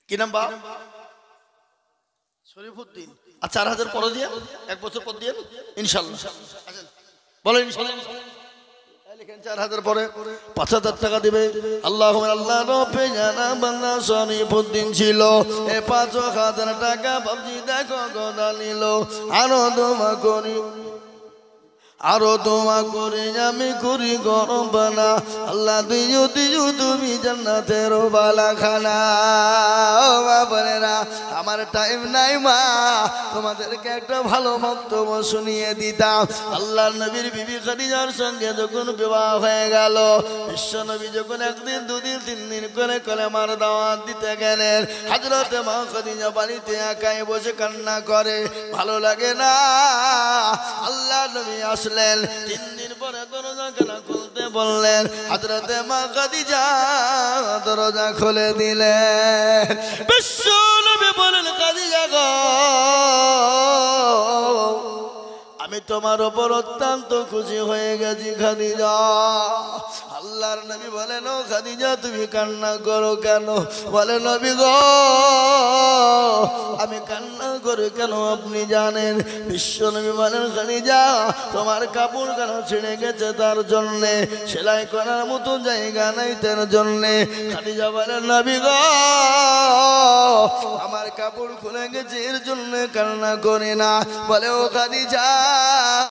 কি নাম বাপ? শরীফুদ্দিন। আর 4000 পরে দিয়ে 1 বছর পর দিয়ে ইনশাআল্লাহ। বলো ইনশাআল্লাহ। লিখেন 4000 পরে 5000 টাকা দিবে। আল্লাহ আল্লাহ রবে জানা বান্দা শরীফুদ্দিন ছিল, এ 5000 টাকা বাবজি দেখো গোদা নিল, আরো দোয়া করি, আরো দোয়া করে আমি করি গরম বানা, আল্লাহ দিও দিও তুমি জান্নাতের বালা খানা। ও বাবারা, আমার টাইম নাই মা, তোমাদেরকে একটা ভালো বক্তব্য শুনিয়ে দিতাম। আল্লাহর নবীর বিবি খাদিজার সঙ্গে যখন বিবাহ হয়ে গেল, বিশ্ব নবী যখন 1 দিন 2 দিন 3 দিন করে কলেমার দাওয়াত দিতে গেলেন, হযরতে মা খাদিজা বাড়িতে একাই বসে কান্না করে, ভালো লাগে না। আল্লাহর নবী আসলেন, 3 দিন পরে দরজা কেন খুলতে বললেন, হযরতে মা খাদিজা দরজা খুলে দিলেন। বিশ্ব নবী বলেন, খাদিজা গো, আমি তোমার উপর অত্যন্ত খুশি হয়ে গেছি খাদিজা। আল্লাহর নবী বলেন, ও খাদিজা তুমি কান্না করো কেন? বলে নবী গো, আমি কান্না করে কেন আপনি জানেন? বিশ্ব নবী বলেন, খাদিজা তোমার কাপড় কেন ছিঁড়ে গেছে তার জন্যে, সেলাই করার মতো জায়গা নাই তার জন্যে। খাদিজা বলেন, নবী গো আমার কাপড় খুলে গেছে এর জন্য কান্না করি না। বলে, ও খাদিজা